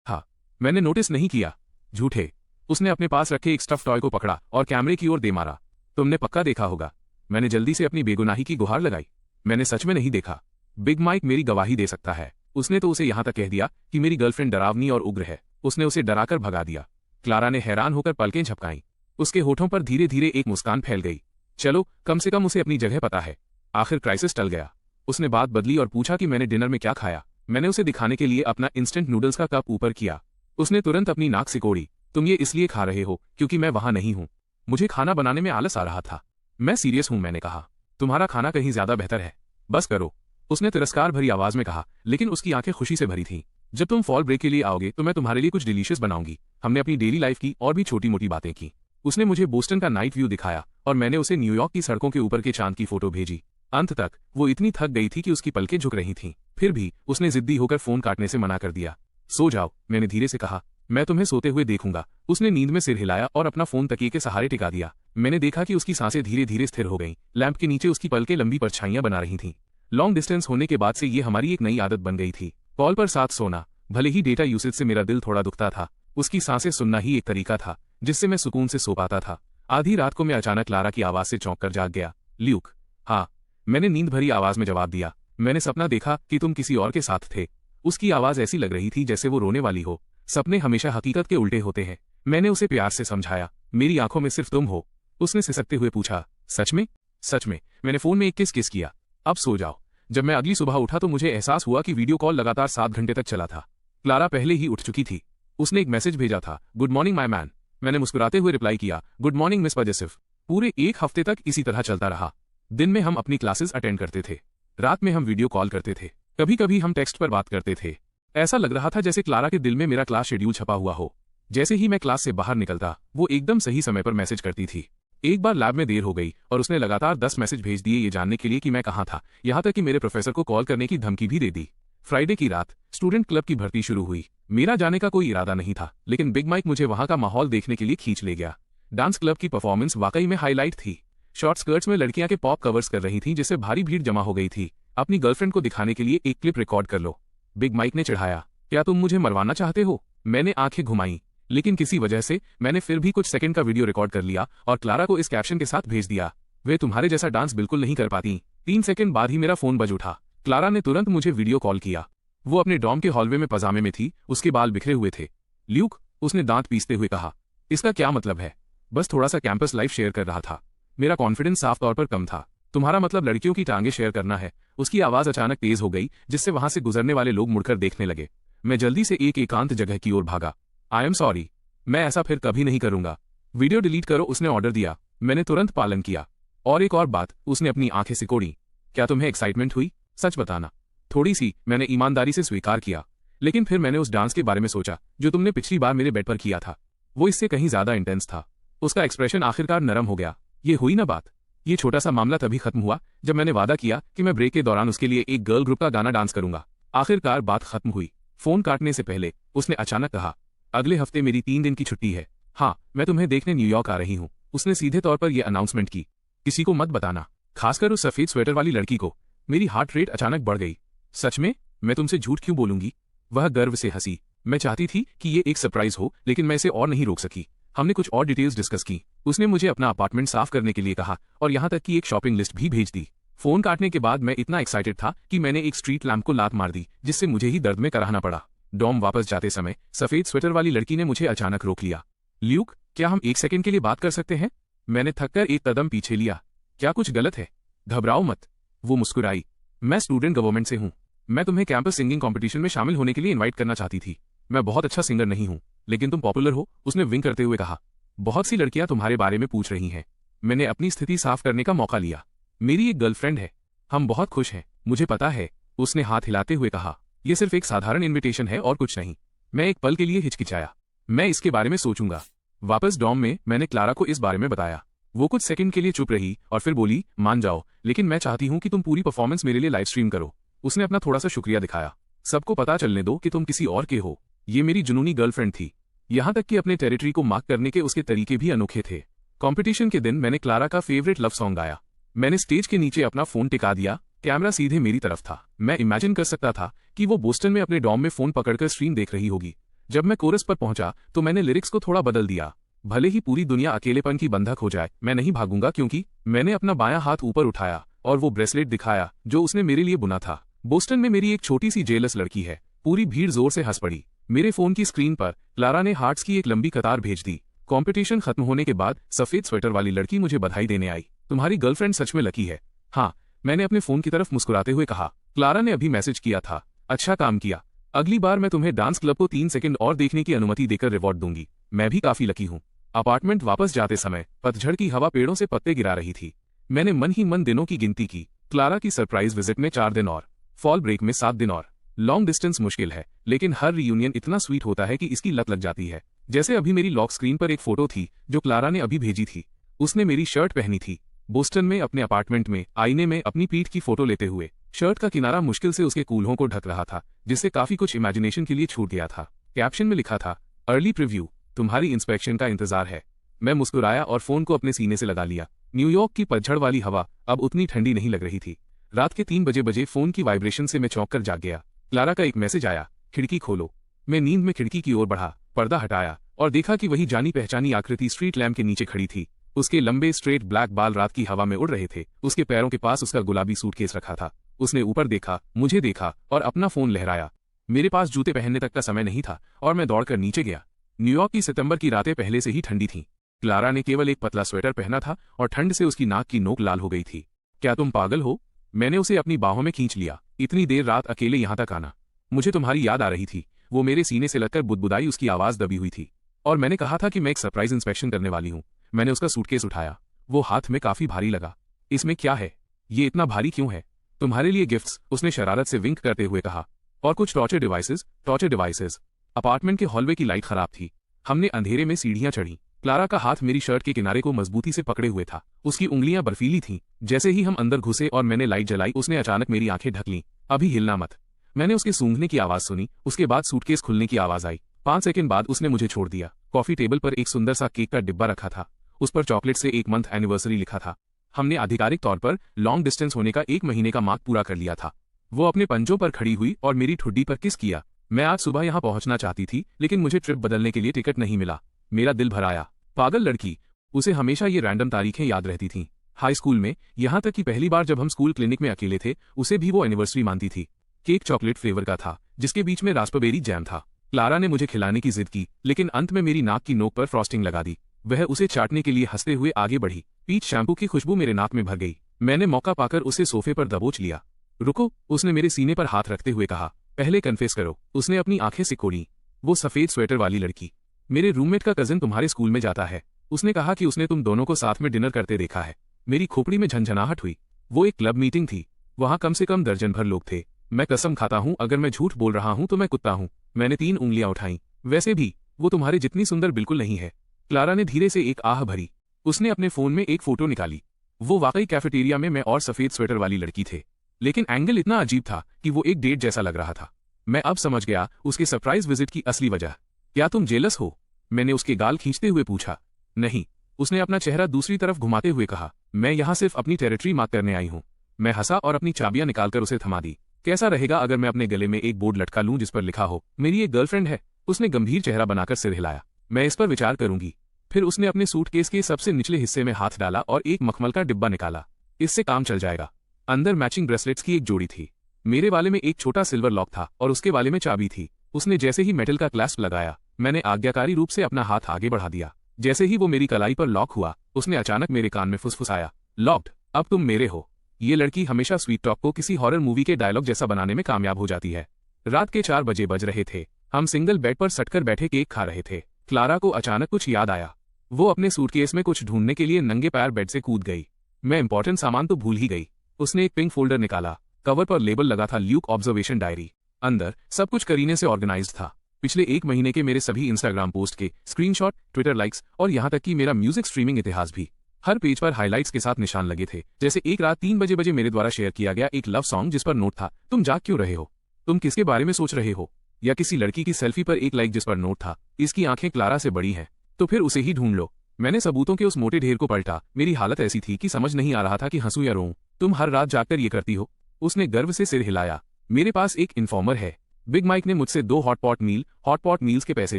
हाँ, मैंने नोटिस नहीं किया। झूठे। उसने अपने पास रखे एक स्टफ टॉय को पकड़ा और कैमरे की ओर दे मारा। तुमने पक्का देखा होगा। मैंने जल्दी से अपनी बेगुनाही की गुहार लगाई। मैंने सच में नहीं देखा। बिग माइक मेरी गवाही दे सकता है। उसने तो उसे यहां तक कह दिया कि मेरी गर्लफ्रेंड डरावनी और उग्र है। उसने उसे डराकर भगा दिया। क्लारा ने हैरान होकर पलकें झपकाईं। उसके होठों पर धीरे धीरे एक मुस्कान फैल गई। चलो, कम से कम उसे अपनी जगह पता है। आखिर क्राइसिस टल गया। उसने बात बदली और पूछा कि मैंने डिनर में क्या खाया। मैंने उसे दिखाने के लिए अपना इंस्टेंट नूडल्स का कप ऊपर किया। उसने तुरंत अपनी नाक सिकोड़ी। तुम ये इसलिए खा रहे हो क्योंकि मैं वहां नहीं हूं। मुझे खाना बनाने में आलस आ रहा था। मैं सीरियस हूं, मैंने कहा। तुम्हारा खाना कहीं ज्यादा बेहतर है। बस करो, उसने तिरस्कार भरी आवाज में कहा, लेकिन उसकी आंखें खुशी से भरी थीं। जब तुम फॉल ब्रेक के लिए आओगे तो मैं तुम्हारे लिए कुछ डिलीशियस बनाऊंगी। हमने अपनी डेली लाइफ की और भी छोटी मोटी बातें की। उसने मुझे बोस्टन का नाइट व्यू दिखाया और मैंने उसे न्यूयॉर्क की सड़कों के ऊपर के चांद की फोटो भेजी। अंत तक वो इतनी थक गई थी कि उसकी पलकें झुक रही थीं। फिर भी उसने जिद्दी होकर फोन काटने से मना कर दिया। सो जाओ, मैंने धीरे से कहा। मैं तुम्हें सोते हुए देखूंगा। उसने नींद में सिर हिलाया और अपना फोन तकिए के सहारे टिका दिया। मैंने देखा कि उसकी सांसें धीरे धीरे स्थिर हो गईं। लैंप के नीचे उसकी पलकें लंबी परछाइयां बना रही थीं। लॉन्ग डिस्टेंस होने के बाद से ये हमारी एक नई आदत बन गई थी। कॉल पर साथ सोना। भले ही डेटा यूसेज से मेरा दिल थोड़ा दुखता था, उसकी सांसें सुनना ही एक तरीका था जिससे मैं सुकून से सो पाता था। आधी रात को मैं अचानक क्लारा की आवाज से चौंक कर जाग गया। ल्यूक। हाँ, मैंने नींद भरी आवाज में जवाब दिया। मैंने सपना देखा कि तुम किसी और के साथ थे। उसकी आवाज ऐसी लग रही थी जैसे वो रोने वाली हो। सपने हमेशा हकीकत के उल्टे होते हैं। मैंने उसे प्यार से समझाया, मेरी आंखों में सिर्फ तुम हो। उसने सिसकते हुए पूछा, सच में? सच में। मैंने फोन में एक किस किया। अब सो जाओ। जब मैं अगली सुबह उठा तो मुझे एहसास हुआ कि वीडियो कॉल लगातार 7 घंटे तक चला था। क्लारा पहले ही उठ चुकी थी। उसने एक मैसेज भेजा था, गुड मॉर्निंग माय मैन। मैंने मुस्कुराते हुए रिप्लाई किया, गुड मॉर्निंग मिस पजेसिव। पूरे 1 हफ्ते तक इसी तरह चलता रहा। दिन में हम अपनी क्लासेस अटेंड करते थे, रात में हम वीडियो कॉल करते थे, कभी कभी हम टेक्स्ट पर बात करते थे। ऐसा लग रहा था जैसे क्लारा के दिल में मेरा क्लास शेड्यूल छपा हुआ हो। जैसे ही मैं क्लास से बाहर निकलता, वो एकदम सही समय पर मैसेज करती थी। एक बार लैब में देर हो गई और उसने लगातार 10 मैसेज भेज दिए ये जानने के लिए कि मैं कहाँ था, यहाँ तक कि मेरे प्रोफेसर को कॉल करने की धमकी भी दे दी। फ्राइडे की रात स्टूडेंट क्लब की भर्ती शुरू हुई। मेरा जाने का कोई इरादा नहीं था, लेकिन बिग माइक मुझे वहां का माहौल देखने के लिए खींच ले गया। डांस क्लब की परफॉर्मेंस वाकई में हाईलाइट थी। शॉर्ट स्कर्ट्स में लड़कियां के पॉप कवर्स कर रही थीं, जिससे भारी भीड़ जमा हो गई थी। अपनी गर्लफ्रेंड को दिखाने के लिए एक क्लिप रिकॉर्ड कर लो, बिग माइक ने चिढ़ाया। क्या तुम मुझे मरवाना चाहते हो? मैंने आंखें घुमाई, लेकिन किसी वजह से मैंने फिर भी कुछ सेकंड का वीडियो रिकॉर्ड कर लिया और क्लारा को इस कैप्शन के साथ भेज दिया, वे तुम्हारे जैसा डांस बिल्कुल नहीं कर पाती। 3 सेकंड बाद ही मेरा फोन बज उठा। क्लारा ने तुरंत मुझे वीडियो कॉल किया। वो अपने डॉर्म के हॉलवे में पजामे में थी, उसके बाल बिखरे हुए थे। ल्यूक, उसने दांत पीसते हुए कहा, इसका क्या मतलब है? बस थोड़ा सा कैंपस लाइफ शेयर कर रहा था। मेरा कॉन्फिडेंस साफ तौर पर कम था। तुम्हारा मतलब लड़कियों की टांगे शेयर करना है? उसकी आवाज अचानक तेज हो गई, जिससे वहां से गुजरने वाले लोग मुड़कर देखने लगे। मैं जल्दी से एक एकांत जगह की ओर भागा। आई एम सॉरी, मैं ऐसा फिर कभी नहीं करूंगा। वीडियो डिलीट करो, उसने ऑर्डर दिया। मैंने तुरंत पालन किया। और एक और बात, उसने अपनी आंखें सिकोड़ी। क्या तुम्हें एक्साइटमेंट हुई? सच बताना। थोड़ी सी, मैंने ईमानदारी से स्वीकार किया। लेकिन फिर मैंने उस डांस के बारे में सोचा जो तुमने पिछली बार मेरे बेड पर किया था। वो इससे कहीं ज्यादा इंटेंस था। उसका एक्सप्रेशन आखिरकार नरम हो गया। ये हुई ना बात। ये छोटा सा मामला तभी खत्म हुआ जब मैंने वादा किया कि मैं ब्रेक के दौरान उसके लिए एक गर्ल ग्रुप का गाना डांस करूंगा। आखिरकार बात खत्म हुई। फोन काटने से पहले उसने अचानक कहा, अगले हफ्ते मेरी 3 दिन की छुट्टी है। हाँ, मैं तुम्हें देखने न्यूयॉर्क आ रही हूँ। उसने सीधे तौर पर यह अनाउंसमेंट की। किसी को मत बताना, खासकर उस सफेद स्वेटर वाली लड़की को। मेरी हार्ट रेट अचानक बढ़ गई। सच में? मैं तुमसे झूठ क्यों बोलूंगी? वह गर्व से हंसी। मैं चाहती थी कि ये एक सरप्राइज हो, लेकिन मैं इसे और नहीं रोक सकी। हमने कुछ और डिटेल्स डिस्कस की। उसने मुझे अपना अपार्टमेंट साफ करने के लिए कहा और यहाँ तक कि एक शॉपिंग लिस्ट भी भेज दी। फोन काटने के बाद मैं इतना एक्साइटेड था कि मैंने एक स्ट्रीट लैंप को लात मार दी, जिससे मुझे ही दर्द में कराहना पड़ा। डॉम वापस जाते समय सफेद स्वेटर वाली लड़की ने मुझे अचानक रोक लिया। ल्यूक, क्या हम 1 सेकंड के लिए बात कर सकते हैं? मैंने थककर एक कदम पीछे लिया। क्या कुछ गलत है? घबराओ मत। वो मुस्कुराई। मैं स्टूडेंट गवर्नमेंट से हूँ। मैं तुम्हें कैंपस सिंगिंग कंपटीशन में शामिल होने के लिए इनवाइट करना चाहती थी। मैं बहुत अच्छा सिंगर नहीं हूँ, लेकिन तुम पॉपुलर हो, उसने विंक करते हुए कहा। बहुत सी लड़कियां तुम्हारे बारे में पूछ रही हैं। मैंने अपनी स्थिति साफ करने का मौका लिया। मेरी एक गर्लफ्रेंड है। हम बहुत खुश हैं। मुझे पता है, उसने हाथ हिलाते हुए कहा। यह सिर्फ एक साधारण इन्विटेशन है और कुछ नहीं। मैं एक पल के लिए हिचकिचाया। मैं इसके बारे में सोचूंगा। वापस डॉम में मैंने क्लारा को इस बारे में बताया। वो कुछ सेकंड के लिए चुप रही और फिर बोली, मान जाओ, लेकिन मैं चाहती हूँ कि तुम पूरी परफॉर्मेंस मेरे लिए लाइव स्ट्रीम करो। उसने अपना थोड़ा सा शुक्रिया दिखाया। सबको पता चलने दो कि तुम किसी और के हो। ये मेरी जुनूनी गर्लफ्रेंड थी। यहाँ तक कि अपने टेरिटरी को मार्क करने के उसके तरीके भी अनोखे थे। कंपटीशन के दिन मैंने क्लारा का फेवरेट लव सॉन्ग गाया। मैंने स्टेज के नीचे अपना फोन टिका दिया। कैमरा सीधे मेरी तरफ था। मैं इमेजिन कर सकता था कि वो बोस्टन में अपने डॉम में फोन पकड़कर स्ट्रीम देख रही होगी। जब मैं कोरस पर पहुंचा तो मैंने लिरिक्स को थोड़ा बदल दिया। भले ही पूरी दुनिया अकेलेपन की बंधक हो जाए, मैं नहीं भागूंगा, क्योंकि मैंने अपना बायां हाथ ऊपर उठाया और वो ब्रेसलेट दिखाया जो उसने मेरे लिए बुना था। बोस्टन में मेरी एक छोटी सी जेलस लड़की है। पूरी भीड़ जोर से हंस पड़ी। मेरे फोन की स्क्रीन पर क्लारा ने हार्ट्स की एक लंबी कतार भेज दी। कंपटीशन खत्म होने के बाद सफेद स्वेटर वाली लड़की मुझे बधाई देने आई। तुम्हारी गर्लफ्रेंड सच में लकी है। हाँ, मैंने अपने फोन की तरफ मुस्कुराते हुए कहा। क्लारा ने अभी मैसेज किया था। अच्छा काम किया। अगली बार मैं तुम्हें डांस क्लब को 3 सेकंड और देखने की अनुमति देकर रिवॉर्ड दूंगी। मैं भी काफी लकी हूँ। अपार्टमेंट वापस जाते समय पतझड़ की हवा पेड़ों से पत्ते गिरा रही थी। मैंने मन ही मन दिनों की गिनती की। क्लारा की सरप्राइज विजिट में 4 दिन और, फॉल ब्रेक में 7 दिन और। लॉन्ग डिस्टेंस मुश्किल है, लेकिन हर रियूनियन इतना स्वीट होता है कि इसकी लत लग जाती है। जैसे अभी मेरी लॉक स्क्रीन पर एक फोटो थी जो क्लारा ने अभी भेजी थी। उसने मेरी शर्ट पहनी थी, बोस्टन में अपने अपार्टमेंट में आईने में अपनी पीठ की फोटो लेते हुए। शर्ट का किनारा मुश्किल से उसके कूल्हों को ढक रहा था, जिससे काफी कुछ इमेजिनेशन के लिए छूट गया था। कैप्शन में लिखा था, अर्ली प्रीव्यू, तुम्हारी इंस्पेक्शन का इंतजार है। मैं मुस्कुराया और फोन को अपने सीने से लगा लिया। न्यूयॉर्क की पतझड़ वाली हवा अब उतनी ठंडी नहीं लग रही थी। रात के 3 बजे फोन की वाइब्रेशन से मैं चौंक कर जाग गया। क्लारा का एक मैसेज आया, खिड़की खोलो। मैं नींद में खिड़की की ओर बढ़ा, पर्दा हटाया और देखा कि वही जानी पहचानी आकृति स्ट्रीट लैम्प के नीचे खड़ी थी। उसके लंबे स्ट्रेट ब्लैक बाल रात की हवा में उड़ रहे थे। उसके पैरों के पास उसका गुलाबी सूटकेस रखा था। उसने ऊपर देखा, मुझे देखा और अपना फोन लहराया। मेरे पास जूते पहनने तक का समय नहीं था और मैं दौड़कर नीचे गया। न्यूयॉर्क की सितंबर की रातें पहले से ही ठंडी थीं। क्लारा ने केवल एक पतला स्वेटर पहना था और ठंड से उसकी नाक की नोक लाल हो गई थी। क्या तुम पागल हो? मैंने उसे अपनी बाहों में खींच लिया। इतनी देर रात अकेले यहाँ तक आना। मुझे तुम्हारी याद आ रही थी। वो मेरे सीने से लगकर बुदबुदाई, उसकी आवाज दबी हुई थी। और मैंने कहा था कि मैं एक सरप्राइज इंस्पेक्शन करने वाली हूँ। मैंने उसका सूटकेस उठाया। वो हाथ में काफी भारी लगा। इसमें क्या है? ये इतना भारी क्यों है? तुम्हारे लिए गिफ्ट्स, उसने शरारत से विंक करते हुए कहा। और कुछ टॉर्चर डिवाइसेस। अपार्टमेंट के हॉलवे की लाइट खराब थी। हमने अंधेरे में सीढ़ियां चढ़ी। क्लारा का हाथ मेरी शर्ट के किनारे को मजबूती से पकड़े हुए था। उसकी उंगलियां बर्फीली थीं। जैसे ही हम अंदर घुसे और मैंने लाइट जलाई, उसने अचानक मेरी आंखें ढक लीं। अभी हिलना मत। मैंने उसके सूंघने की आवाज सुनी। उसके बाद सूटकेस खुलने की आवाज आई। 5 सेकंड बाद उसने मुझे छोड़ दिया। कॉफी टेबल पर एक सुंदर सा केक का डिब्बा रखा था। उस पर चॉकलेट से 1 मंथ एनिवर्सरी लिखा था। हमने आधिकारिक तौर पर लॉन्ग डिस्टेंस होने का 1 महीने का मार्क पूरा कर लिया था। वो अपने पंजों पर खड़ी हुई और मेरी ठुड्डी पर किस किया। मैं आज सुबह यहाँ पहुंचना चाहती थी, लेकिन मुझे ट्रिप बदलने के लिए टिकट नहीं मिला। मेरा दिल भर आया। पागल लड़की। उसे हमेशा ये रैंडम तारीखें याद रहती थीं। हाई स्कूल में, यहाँ तक कि पहली बार जब हम स्कूल क्लिनिक में अकेले थे, उसे भी वो एनिवर्सरी मानती थी। केक चॉकलेट फ्लेवर का था, जिसके बीच में रास्पबेरी जैम था। क्लारा ने मुझे खिलाने की जिद की, लेकिन अंत में मेरी नाक की नोक पर फ्रॉस्टिंग लगा दी। वह उसे चाटने के लिए हंसते हुए आगे बढ़ी। पीच शैम्पू की खुशबू मेरे नाक में भर गई। मैंने मौका पाकर उसे सोफे पर दबोच लिया। रुको, उसने मेरे सीने पर हाथ रखते हुए कहा। पहले कन्फेस करो। उसने अपनी आंखें सिकोड़ी। वो सफेद स्वेटर वाली लड़की। मेरे रूममेट का कजिन तुम्हारे स्कूल में जाता है। उसने कहा कि उसने तुम दोनों को साथ में डिनर करते देखा है। मेरी खोपड़ी में झंझनाहट हुई। वो एक क्लब मीटिंग थी। वहां कम से कम दर्जन भर लोग थे। मैं कसम खाता हूं, अगर मैं झूठ बोल रहा हूं तो मैं कुत्ता हूं। मैंने 3 उंगलियां उठाई। वैसे भी वो तुम्हारे जितनी सुंदर बिल्कुल नहीं है। क्लारा ने धीरे से एक आह भरी। उसने अपने फोन में एक फोटो निकाली। वो वाकई कैफेटेरिया में मैं और सफेद स्वेटर वाली लड़की थे, लेकिन एंगल इतना अजीब था कि वो एक डेट जैसा लग रहा था। मैं अब समझ गया उसके सरप्राइज विजिट की असली वजह। क्या तुम जेलस हो? मैंने उसके गाल खींचते हुए पूछा। नहीं, उसने अपना चेहरा दूसरी तरफ घुमाते हुए कहा। मैं यहाँ सिर्फ अपनी टेरिटरी मार्क करने आई हूँ। मैं हंसा और अपनी चाबियां निकालकर उसे थमा दी। कैसा रहेगा अगर मैं अपने गले में एक बोर्ड लटका लूं जिस पर लिखा हो, मेरी एक गर्लफ्रेंड है? उसने गंभीर चेहरा बनाकर सिर हिलाया। मैं इस पर विचार करूंगी। फिर उसने अपने सूटकेस के सबसे निचले हिस्से में हाथ डाला और एक मखमल का डिब्बा निकाला। इससे काम चल जाएगा। अंदर मैचिंग ब्रेसलेट्स की एक जोड़ी थी। मेरे वाले में एक छोटा सिल्वर लॉक था और उसके वाले में चाबी थी। उसने जैसे ही मेटल का क्लैस्प लगाया, मैंने आज्ञाकारी रूप से अपना हाथ आगे बढ़ा दिया। जैसे ही वो मेरी कलाई पर लॉक हुआ, उसने अचानक मेरे कान में फुसफुसाया। लॉक्ड। अब तुम मेरे हो। ये लड़की हमेशा स्वीट टॉक को किसी हॉरर मूवी के डायलॉग जैसा बनाने में कामयाब हो जाती है। रात के 4 बजे बज रहे थे। हम सिंगल बेड पर सटकर बैठे केक खा रहे थे। क्लारा को अचानक कुछ याद आया। वो अपने सूटकेस में कुछ ढूंढने के लिए नंगे पैर बेड से कूद गई। मैं इंपॉर्टेंट सामान तो भूल ही गई। उसने एक पिंक फोल्डर निकाला। कवर पर लेबल लगा था ल्यूक ऑब्जर्वेशन डायरी। अंदर सब कुछ करीने से ऑर्गेनाइज्ड था। पिछले 1 महीने के मेरे सभी इंस्टाग्राम पोस्ट के स्क्रीनशॉट, ट्विटर लाइक्स और यहाँ तक कि मेरा म्यूजिक स्ट्रीमिंग इतिहास भी। हर पेज पर हाइलाइट्स के साथ निशान लगे थे, जैसे एक रात 3 बजे मेरे द्वारा शेयर किया गया एक लव सॉन्ग जिस पर नोट था, तुम जाग क्यों रहे हो? तुम किसके बारे में सोच रहे हो? या किसी लड़की की सेल्फी पर एक लाइक जिस पर नोट था, इसकी आंखें क्लारा से बड़ी हैं, तो फिर उसे ही ढूंढ लो। मैंने सबूतों के उस मोटे ढेर को पलटा। मेरी हालत ऐसी थी कि समझ नहीं आ रहा था कि हंसू या रोऊं। तुम हर रात जागकर ये करती हो? उसने गर्व से सिर हिलाया। मेरे पास एक इन्फॉर्मर है। बिग माइक ने मुझसे 2 हॉटपॉट मील्स के पैसे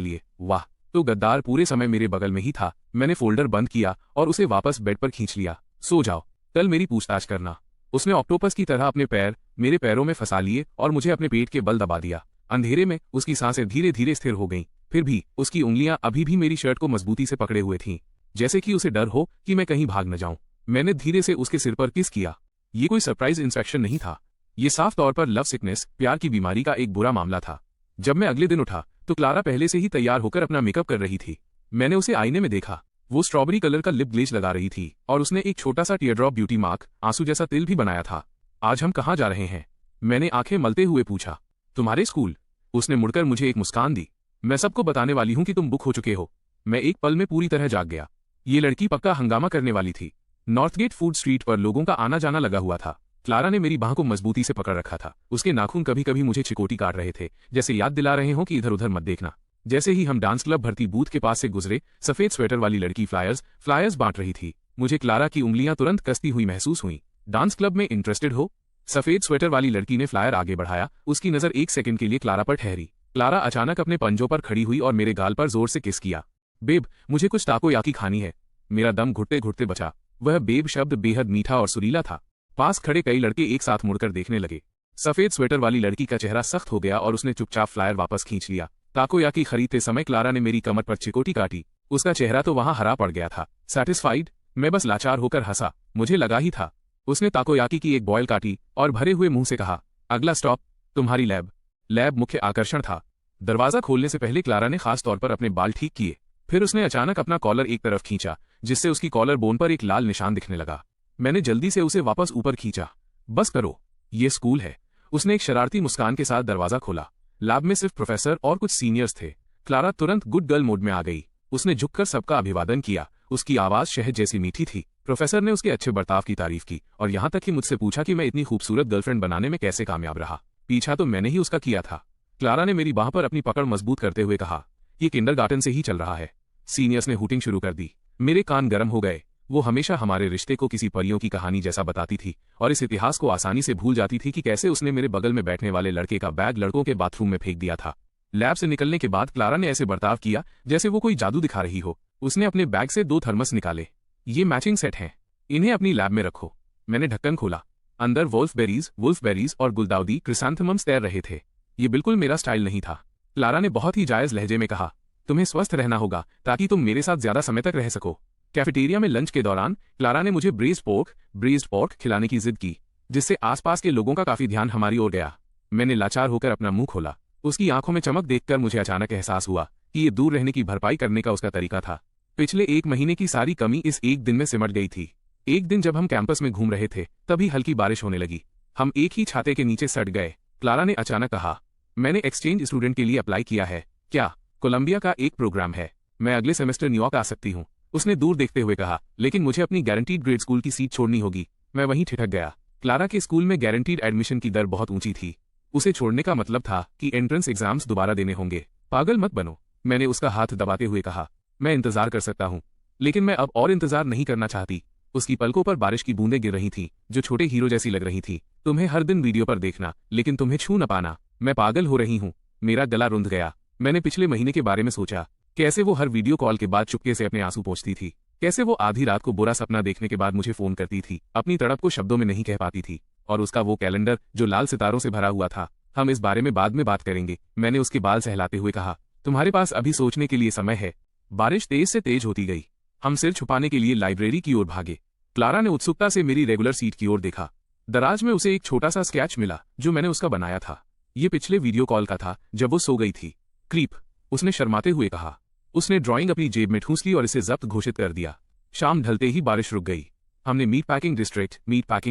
लिए। वाह, तो गद्दार पूरे समय मेरे बगल में ही था। मैंने फोल्डर बंद किया और उसे वापस बेड पर खींच लिया। सो जाओ, कल मेरी पूछताछ करना। उसने ऑक्टोपस की तरह अपने पैर मेरे पैरों में फंसा लिए और मुझे अपने पेट के बल दबा दिया। अंधेरे में उसकी सांसें धीरे धीरे स्थिर हो गईं। फिर भी उसकी उंगलियां अभी भी मेरी शर्ट को मजबूती से पकड़े हुए थीं, जैसे कि उसे डर हो कि मैं कहीं भाग न जाऊं। मैंने धीरे से उसके सिर पर किस किया। ये कोई सरप्राइज इंस्पेक्शन नहीं था। ये साफ तौर पर लव सिकनेस, प्यार की बीमारी का एक बुरा मामला था। जब मैं अगले दिन उठा तो क्लारा पहले से ही तैयार होकर अपना मेकअप कर रही थी। मैंने उसे आईने में देखा। वो स्ट्रॉबेरी कलर का लिप ग्लेज लगा रही थी और उसने एक छोटा सा टीयरड्रॉप ब्यूटी मार्क, आंसू जैसा तिल भी बनाया था। आज हम कहाँ जा रहे हैं? मैंने आंखें मलते हुए पूछा। तुम्हारे स्कूल। उसने मुड़कर मुझे एक मुस्कान दी। मैं सबको बताने वाली हूं कि तुम बुक हो चुके हो। मैं एक पल में पूरी तरह जाग गया। ये लड़की पक्का हंगामा करने वाली थी। नॉर्थगेट फूड स्ट्रीट पर लोगों का आना जाना लगा हुआ था। क्लारा ने मेरी बाह को मजबूती से पकड़ रखा था। उसके नाखून कभी कभी मुझे चिकोटी काट रहे थे, जैसे याद दिला रहे हों कि इधर उधर मत देखना। जैसे ही हम डांस क्लब भर्ती बूथ के पास से गुजरे, सफेद स्वेटर वाली लड़की फ्लायर्स बांट रही थी। मुझे क्लारा की उंगलियां तुरंत कसती हुई महसूस हुई। डांस क्लब में इंटरेस्टेड हो? सफेद स्वेटर वाली लड़की ने फ्लायर आगे बढ़ाया। उसकी नजर 1 सेकंड के लिए क्लारा पर ठहरी। क्लारा अचानक अपने पंजों पर खड़ी हुई और मेरे गाल पर जोर से किस किया। बेब, मुझे कुछ ताकोयाकी खानी है। मेरा दम घुटते घुटते बचा। वह बेब शब्द बेहद मीठा और सुरीला था। पास खड़े कई लड़के एक साथ मुड़कर देखने लगे। सफेद स्वेटर वाली लड़की का चेहरा सख्त हो गया और उसने चुपचाप फ्लायर वापस खींच लिया। ताकोयाकी खरीदते समय क्लारा ने मेरी कमर पर चिकोटी काटी। उसका चेहरा तो वहां हरा पड़ गया था। सैटिस्फाइड? मैं बस लाचार होकर हंसा। मुझे लगा ही था। उसने ताकोयाकी की एक बॉयल काटी और भरे हुए मुंह से कहा, अगला स्टॉप तुम्हारी लैब। लैब मुख्य आकर्षण था। दरवाजा खोलने से पहले क्लारा ने खास तौर पर अपने बाल ठीक किए। फिर उसने अचानक अपना कॉलर एक तरफ खींचा, जिससे उसकी कॉलर बोन पर एक लाल निशान दिखने लगा। मैंने जल्दी से उसे वापस ऊपर खींचा। बस करो, ये स्कूल है। उसने एक शरारती मुस्कान के साथ दरवाजा खोला। लैब में सिर्फ प्रोफेसर और कुछ सीनियर्स थे। क्लारा तुरंत गुड गर्ल मोड में आ गई। उसने झुककर सबका अभिवादन किया। उसकी आवाज शहद जैसी मीठी थी। प्रोफेसर ने उसके अच्छे बर्ताव की तारीफ की और यहां तक कि मुझसे पूछा कि मैं इतनी खूबसूरत गर्लफ्रेंड बनाने में कैसे कामयाब रहा। पीछा तो मैंने ही उसका किया था। क्लारा ने मेरी बाह पर अपनी पकड़ मजबूत करते हुए कहा, ये किंडरगार्टन से ही चल रहा है। सीनियर्स ने हूटिंग शुरू कर दी। मेरे कान गर्म हो गए। वो हमेशा हमारे रिश्ते को किसी परियों की कहानी जैसा बताती थी और इस इतिहास को आसानी से भूल जाती थी कि कैसे उसने मेरे बगल में बैठने वाले लड़के का बैग लड़कों के बाथरूम में फेंक दिया था। लैब से निकलने के बाद क्लारा ने ऐसे बर्ताव किया जैसे वो कोई जादू दिखा रही हो। उसने अपने बैग से 2 थर्मस निकाले। ये मैचिंग सेट हैं, इन्हें अपनी लैब में रखो। मैंने ढक्कन खोला। अंदर वुल्फबेरीज और गुलदाउदी क्रिसैंथेमम्स तैर रहे थे। ये बिल्कुल मेरा स्टाइल नहीं था। क्लारा ने बहुत ही जायज लहजे में कहा, तुम्हें स्वस्थ रहना होगा ताकि तुम मेरे साथ ज्यादा समय तक रह सको। कैफेटेरिया में लंच के दौरान क्लारा ने मुझे ब्रेज्ड पोर्क खिलाने की जिद की, जिससे आसपास के लोगों का काफी ध्यान हमारी ओर गया। मैंने लाचार होकर अपना मुंह खोला। उसकी आंखों में चमक देखकर मुझे अचानक एहसास हुआ कि ये दूर रहने की भरपाई करने का उसका तरीका था। पिछले 1 महीने की सारी कमी इस एक दिन में सिमट गई थी। एक दिन जब हम कैंपस में घूम रहे थे, तभी हल्की बारिश होने लगी। हम एक ही छाते के नीचे सट गए। क्लारा ने अचानक कहा, मैंने एक्सचेंज स्टूडेंट के लिए अप्लाई किया है। क्या? कोलंबिया का एक प्रोग्राम है। मैं अगले सेमेस्टर न्यूयॉर्क आ सकती हूँ। उसने दूर देखते हुए कहा, लेकिन मुझे अपनी गारंटीड ग्रेड स्कूल की सीट छोड़नी होगी। मैं वहीं ठिठक गया। क्लारा के स्कूल में गारंटीड एडमिशन की दर बहुत ऊंची थी। उसे छोड़ने का मतलब था कि एंट्रेंस एग्जाम्स दोबारा देने होंगे। पागल मत बनो, मैंने उसका हाथ दबाते हुए कहा। मैं इंतजार कर सकता हूँ, लेकिन मैं अब और इंतजार नहीं करना चाहती। उसकी पलकों पर बारिश की बूंदें गिर रही थीं, जो छोटे हीरो जैसी लग रही थी। तुम्हें हर दिन वीडियो पर देखना, लेकिन तुम्हें छू न पाना। मैं पागल हो रही हूँ। मेरा गला रुंध गया। मैंने पिछले महीने के बारे में सोचा। कैसे वो हर वीडियो कॉल के बाद चुपके से अपने आंसू पोंछती थी। कैसे वो आधी रात को बुरा सपना देखने के बाद मुझे फोन करती थी। अपनी तड़प को शब्दों में नहीं कह पाती थी। और उसका वो कैलेंडर जो लाल सितारों से भरा हुआ था। हम इस बारे में बाद में बात करेंगे, मैंने उसके बाल सहलाते हुए कहा। तुम्हारे पास अभी सोचने के लिए समय है। बारिश तेज से तेज होती गई। हम सिर छुपाने के लिए लाइब्रेरी की ओर भागे। क्लारा ने उत्सुकता से मेरी रेगुलर सीट की ओर देखा। दराज में उसे एक छोटा सा स्केच मिला जो मैंने उसका बनाया था। ये पिछले वीडियो कॉल का था जब वो सो गई थी। क्रीप, उसने शर्माते हुए कहा। उसने ड्राइंग अपनी जेब में ठूंस ली और इसे जब्त घोषित कर दिया। शाम ढलते ही बारिश रुक गई। हमने मीट पैकिंग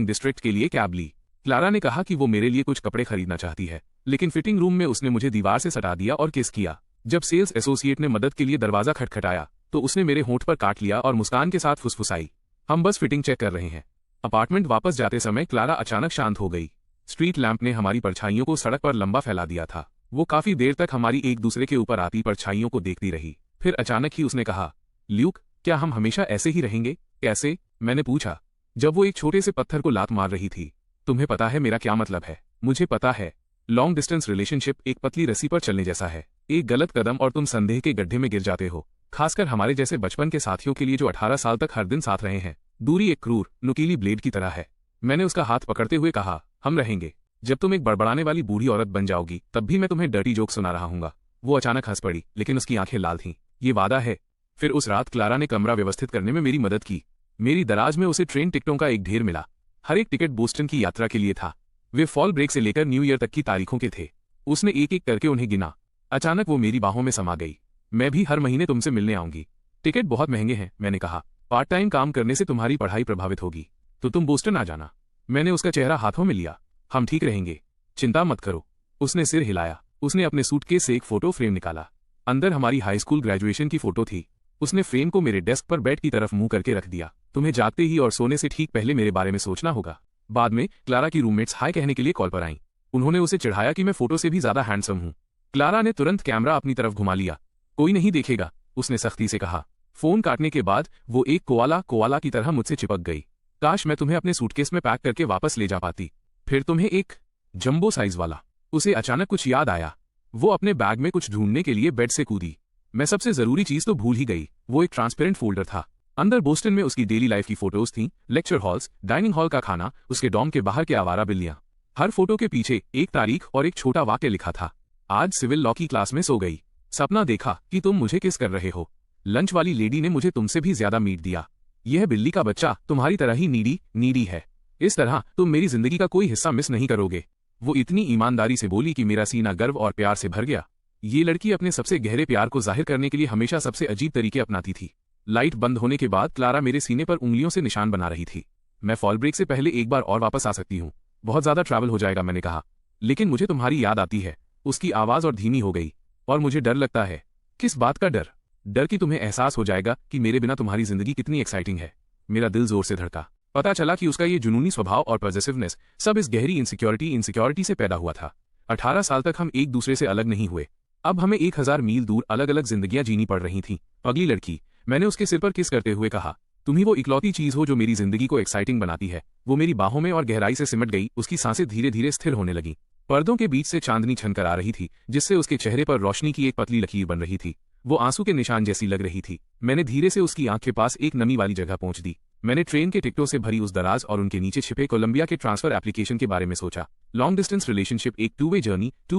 डिस्ट्रिक्ट के लिए कैब ली। क्लारा ने कहा कि वो मेरे लिए कुछ कपड़े खरीदना चाहती है, लेकिन फिटिंग रूम में उसने मुझे दीवार से सटा दिया और किस किया। जब सेल्स एसोसिएट ने मदद के लिए दरवाजा खटखटाया तो उसने मेरे होंठ पर काट लिया और मुस्कान के साथ फुसफुसाई, हम बस फिटिंग चेक कर रहे हैं। अपार्टमेंट वापस जाते समय क्लारा अचानक शांत हो गई। स्ट्रीट लैंप ने हमारी परछाइयों को सड़क पर लंबा फैला दिया था। वो काफी देर तक हमारी एक दूसरे के ऊपर आती परछाइयों को देखती रही। फिर अचानक ही उसने कहा, ल्यूक, क्या हम हमेशा ऐसे ही रहेंगे? कैसे? मैंने पूछा, जब वो एक छोटे से पत्थर को लात मार रही थी। तुम्हें पता है मेरा क्या मतलब है? मुझे पता है। लॉन्ग डिस्टेंस रिलेशनशिप एक पतली रस्सी पर चलने जैसा है। एक गलत कदम और तुम संदेह के गड्ढे में गिर जाते हो। खासकर हमारे जैसे बचपन के साथियों के लिए जो 18 साल तक हर दिन साथ रहे हैं। दूरी एक क्रूर, नुकीली ब्लेड की तरह है। मैंने उसका हाथ पकड़ते हुए कहा, हम रहेंगे। जब तुम एक बड़बड़ाने वाली बूढ़ी औरत बन जाओगी तब भी मैं तुम्हें डर्टी जोक सुना रहा हूंगा। वो अचानक हंस पड़ी, लेकिन उसकी आंखें लाल थीं। ये वादा है। फिर उस रात क्लारा ने कमरा व्यवस्थित करने में मेरी मदद की। मेरी दराज में उसे ट्रेन टिकटों का एक ढेर मिला। हर एक टिकट बोस्टन की यात्रा के लिए था। वे फॉल ब्रेक से लेकर न्यू ईयर तक की तारीखों के थे। उसने एक एक करके उन्हें गिना। अचानक वो मेरी बाहों में समा गई। मैं भी हर महीने तुमसे मिलने आऊंगी। टिकट बहुत महंगे हैं, मैंने कहा। पार्ट टाइम काम करने से तुम्हारी पढ़ाई प्रभावित होगी, तो तुम बोस्टन आ जाना। मैंने उसका चेहरा हाथों में लिया। हम ठीक रहेंगे, चिंता मत करो। उसने सिर हिलाया। उसने अपने सूटकेस से एक फोटो फ्रेम निकाला। अंदर हमारी हाई स्कूल ग्रेजुएशन की फोटो थी। उसने फ्रेम को मेरे डेस्क पर बेड की तरफ मुंह करके रख दिया। तुम्हें जागते ही और सोने से ठीक पहले मेरे बारे में सोचना होगा। बाद में क्लारा की रूममेट्स हाय कहने के लिए कॉल पर आईं। उन्होंने उसे चिढ़ाया कि मैं फोटो से भी ज्यादा हैंडसम हूं। क्लारा ने तुरंत कैमरा अपनी तरफ घुमा लिया। कोई नहीं देखेगा, उसने सख्ती से कहा। फोन काटने के बाद वो एक कोआला की तरह मुझसे चिपक गई। काश मैं तुम्हें अपने सूटकेस में पैक करके वापस ले जा पाती। फिर तुम्हें एक जंबो साइज वाला। उसे अचानक कुछ याद आया। वो अपने बैग में कुछ ढूंढने के लिए बेड से कूदी। मैं सबसे जरूरी चीज तो भूल ही गई। वो एक ट्रांसपेरेंट फोल्डर था। अंदर बोस्टन में उसकी डेली लाइफ की फोटोज थीं, लेक्चर हॉल्स, डाइनिंग हॉल का खाना, उसके डॉम के बाहर के आवारा बिल्लियां। हर फोटो के पीछे एक तारीख और एक छोटा वाक्य लिखा था। आज सिविल लॉ की क्लास में सो गई, सपना देखा कि तुम मुझे किस कर रहे हो। लंच वाली लेडी ने मुझे तुमसे भी ज्यादा मीट दिया। यह बिल्ली का बच्चा तुम्हारी तरह ही नीडी है। इस तरह तुम मेरी जिंदगी का कोई हिस्सा मिस नहीं करोगे। वो इतनी ईमानदारी से बोली कि मेरा सीना गर्व और प्यार से भर गया। ये लड़की अपने सबसे गहरे प्यार को जाहिर करने के लिए हमेशा सबसे अजीब तरीके अपनाती थी। लाइट बंद होने के बाद क्लारा मेरे सीने पर उंगलियों से निशान बना रही थी। मैं फॉल ब्रेक से पहले एक बार और वापस आ सकती हूँ। बहुत ज्यादा ट्रैवल हो जाएगा, मैंने कहा। लेकिन मुझे तुम्हारी याद आती है। उसकी आवाज और धीमी हो गई। और मुझे डर लगता है। किस बात का डर? डर कि तुम्हें एहसास हो जाएगा कि मेरे बिना तुम्हारी जिंदगी कितनी एक्साइटिंग है। मेरा दिल जोर से धड़का। पता चला कि उसका ये जुनूनी स्वभाव और पॉजिटिवनेस सब इस गहरी इनसिक्योरिटी से पैदा हुआ था। 18 साल तक हम एक दूसरे से अलग नहीं हुए। अब हमें 1000 मील दूर अलग अलग जिंदगियां जीनी पड़ रही थीं। अगली लड़की, मैंने उसके सिर पर किस करते हुए कहा, तुम ही वो इकलौती चीज हो जो मेरी जिंदगी को एक्साइटिंग बनाती है। वो मेरी बाहों में और गहराई से सिमट गई। उसकी सांसें धीरे धीरे स्थिर होने लगी। पर्दों के बीच से चांदनी छनकर आ रही थी, जिससे उसके चेहरे पर रोशनी की एक पतली लकीर बन रही थी। वो आंसू के निशान जैसी लग रही थी। मैंने धीरे से उसकी आंख के पास एक नमी वाली जगह पहुंच दी। मैंने ट्रेन के टिकटों से भरी उस दराज और उनके नीचे छिपे कोलंबिया के ट्रांसफर एप्लीकेशन के बारे में सोचा। लॉन्ग डिस्टेंस रिलेशनशिप एक टू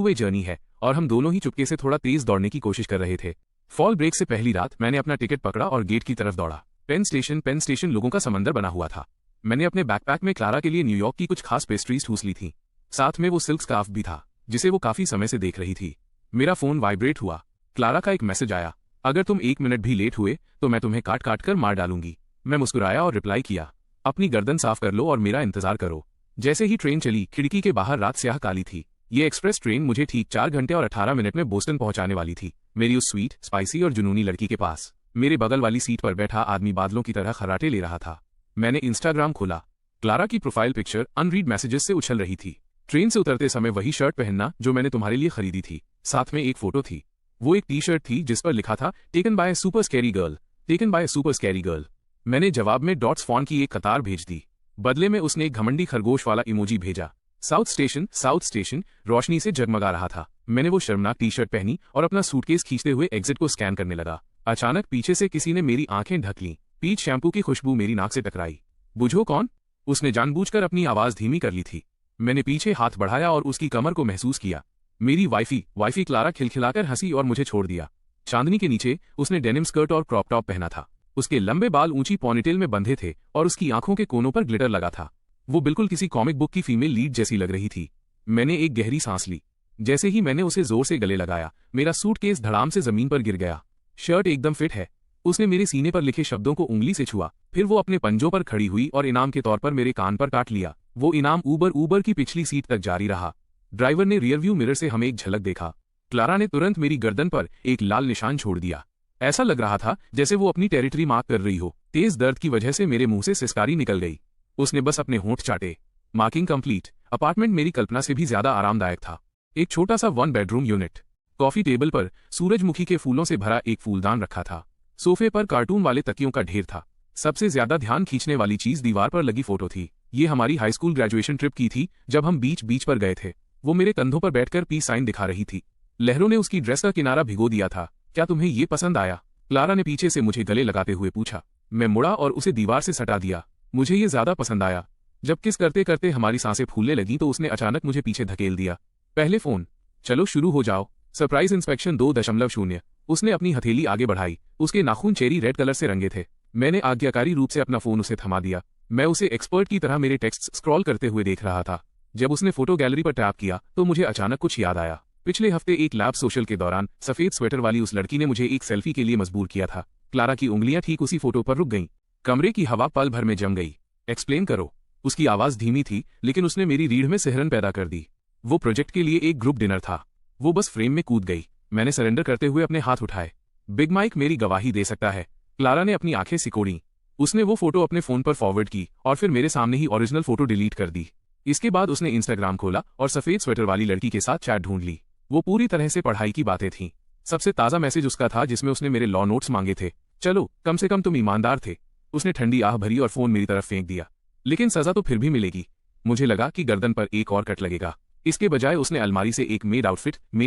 वे जर्नी है और हम दोनों ही चुपके से थोड़ा तेज दौड़ने की कोशिश कर रहे थे। फॉल ब्रेक से पहली रात मैंने अपना टिकट पकड़ा और गेट की तरफ दौड़ा। पेन स्टेशन लोगों का समंदर बना हुआ था। मैंने अपने बैकपैक में क्लारा के लिए न्यूयॉर्क की कुछ खास पेस्ट्रीज ठूस ली थी। साथ में वो सिल्क स्कार्फ भी था, जिसे वो काफी समय से देख रही थी। मेरा फोन वाइब्रेट हुआ। क्लारा का एक मैसेज आया, अगर तुम 1 मिनट भी लेट हुए तो मैं तुम्हें काट काट कर मार डालूंगी। मैं मुस्कुराया और रिप्लाई किया, अपनी गर्दन साफ कर लो और मेरा इंतजार करो। जैसे ही ट्रेन चली, खिड़की के बाहर रात स्याह काली थी। ये एक्सप्रेस ट्रेन मुझे ठीक 4 घंटे और 18 मिनट में बोस्टन पहुंचाने वाली थी। मेरी उस स्वीट, स्पाइसी और जुनूनी लड़की के पास मेरे बगल वाली सीट पर बैठा आदमी बादलों की तरह खर्राटे ले रहा था। मैंने इंस्टाग्राम खोला। क्लारा की प्रोफाइल पिक्चर अनरीड मैसेजेस से उछल रही थी। ट्रेन से उतरते समय वही शर्ट पहनना जो मैंने तुम्हारे लिए खरीदी थी। साथ में एक फोटो थी। वो एक टी-शर्ट थी जिस पर लिखा था, taken by super scary girl. मैंने जवाब में डॉट्स फॉन्ट की एक कतार भेज दी। बदले में उसने एक घमंडी खरगोश वाला इमोजी भेजा। साउथ स्टेशन रोशनी से जगमगा रहा था। मैंने वो शर्मनाक टी-शर्ट पहनी और अपना सूटकेस खींचते हुए एग्जिट को स्कैन करने लगा। अचानक पीछे से किसी ने मेरी आंखें ढक लीं। पीच शैम्पू की खुशबू मेरी नाक से टकराई। बुझो कौन? उसने जानबूझकर अपनी आवाज धीमी कर ली थी। मैंने पीछे हाथ बढ़ाया और उसकी कमर को महसूस किया। मेरी वाइफी क्लारा खिलखिलाकर हंसी और मुझे छोड़ दिया। चांदनी के नीचे उसने डेनिम स्कर्ट और क्रॉप टॉप पहना था। उसके लंबे बाल ऊंची पॉनीटेल में बंधे थे और उसकी आंखों के कोनों पर ग्लिटर लगा था। वो बिल्कुल किसी कॉमिक बुक की फीमेल लीड जैसी लग रही थी। मैंने एक गहरी सांस ली। जैसे ही मैंने उसे जोर से गले लगाया, मेरा सूटकेस धड़ाम से जमीन पर गिर गया। शर्ट एकदम फिट है। उसने मेरे सीने पर लिखे शब्दों को उंगली से छुआ। फिर वो अपने पंजों पर खड़ी हुई और इनाम के तौर पर मेरे कान पर काट लिया। वो इनाम ऊबर की पिछली सीट तक जारी रहा। ड्राइवर ने रियरव्यू मिरर से हमें एक झलक देखा। क्लारा ने तुरंत मेरी गर्दन पर एक लाल निशान छोड़ दिया। ऐसा लग रहा था जैसे वो अपनी टेरिटरी मार्क कर रही हो। तेज दर्द की वजह से मेरे मुंह से सिसकारी निकल गई। उसने बस अपने होंठ चाटे। Marking complete. अपार्टमेंट मेरी कल्पना से भी ज्यादा आरामदायक था। एक छोटा सा 1 बेडरूम यूनिट। कॉफी टेबल पर सूरजमुखी के फूलों से भरा एक फूलदान रखा था। सोफे पर कार्टून वाले तकियों का ढेर था। सबसे ज्यादा ध्यान खींचने वाली चीज दीवार पर लगी फोटो थी। ये हमारी हाई स्कूल ग्रेजुएशन ट्रिप की थी, जब हम बीच पर गए थे। वो मेरे कंधों पर बैठकर पीस साइन दिखा रही थी। लहरों ने उसकी ड्रेस का किनारा भिगो दिया था। क्या तुम्हें ये पसंद आया? क्लारा ने पीछे से मुझे गले लगाते हुए पूछा। मैं मुड़ा और उसे दीवार से सटा दिया। मुझे ये ज्यादा पसंद आया। जब किस करते करते हमारी सांसें फूलने लगीं तो उसने अचानक मुझे पीछे धकेल दिया। पहले फोन। चलो शुरू हो जाओ। Surprise inspection 2.0। उसने अपनी हथेली आगे बढ़ाई। उसके नाखून चेरी रेड कलर से रंगे थे। मैंने आज्ञाकारी रूप से अपना फोन उसे थमा दिया। मैं उसे एक्सपर्ट की तरह मेरे टेक्स्ट स्क्रॉल करते हुए देख रहा था। जब उसने फोटो गैलरी पर टैप किया तो मुझे अचानक कुछ याद आया। पिछले हफ्ते एक लैब सोशल के दौरान सफेद स्वेटर वाली उस लड़की ने मुझे एक सेल्फी के लिए मजबूर किया था। क्लारा की उंगलियां ठीक उसी फोटो पर रुक गईं। कमरे की हवा पल भर में जम गई। एक्सप्लेन करो। उसकी आवाज धीमी थी, लेकिन उसने मेरी रीढ़ में सिहरन पैदा कर दी। वो प्रोजेक्ट के लिए एक ग्रुप डिनर था। वो बस फ्रेम में कूद गई। मैंने सरेंडर करते हुए अपने हाथ उठाए। बिग माइक मेरी गवाही दे सकता है। क्लारा ने अपनी आंखें सिकोड़ी। उसने वो फोटो अपने फोन पर फॉरवर्ड की और फिर मेरे सामने ही ओरिजिनल फोटो डिलीट कर दी। इसके बाद उसने इंस्टाग्राम खोला और सफेद स्वेटर वाली लड़की के साथ चैट ढूंढ ली। वो पूरी तरह से पढ़ाई की बातें थीं। सबसे ताज़ा मैसेज उसका था जिसमें उसने मेरे लॉ नोट्स मांगे थे। चलो, कम से कम तुम ईमानदार थे। उसने ठंडी आह भरी और फोन मेरी तरफ फेंक दिया। लेकिन सजा तो फिर भी मिलेगी। मुझे लगा कि गर्दन पर एक और कट लगेगा। इसके बजाय उसने अलमारी से एक मेड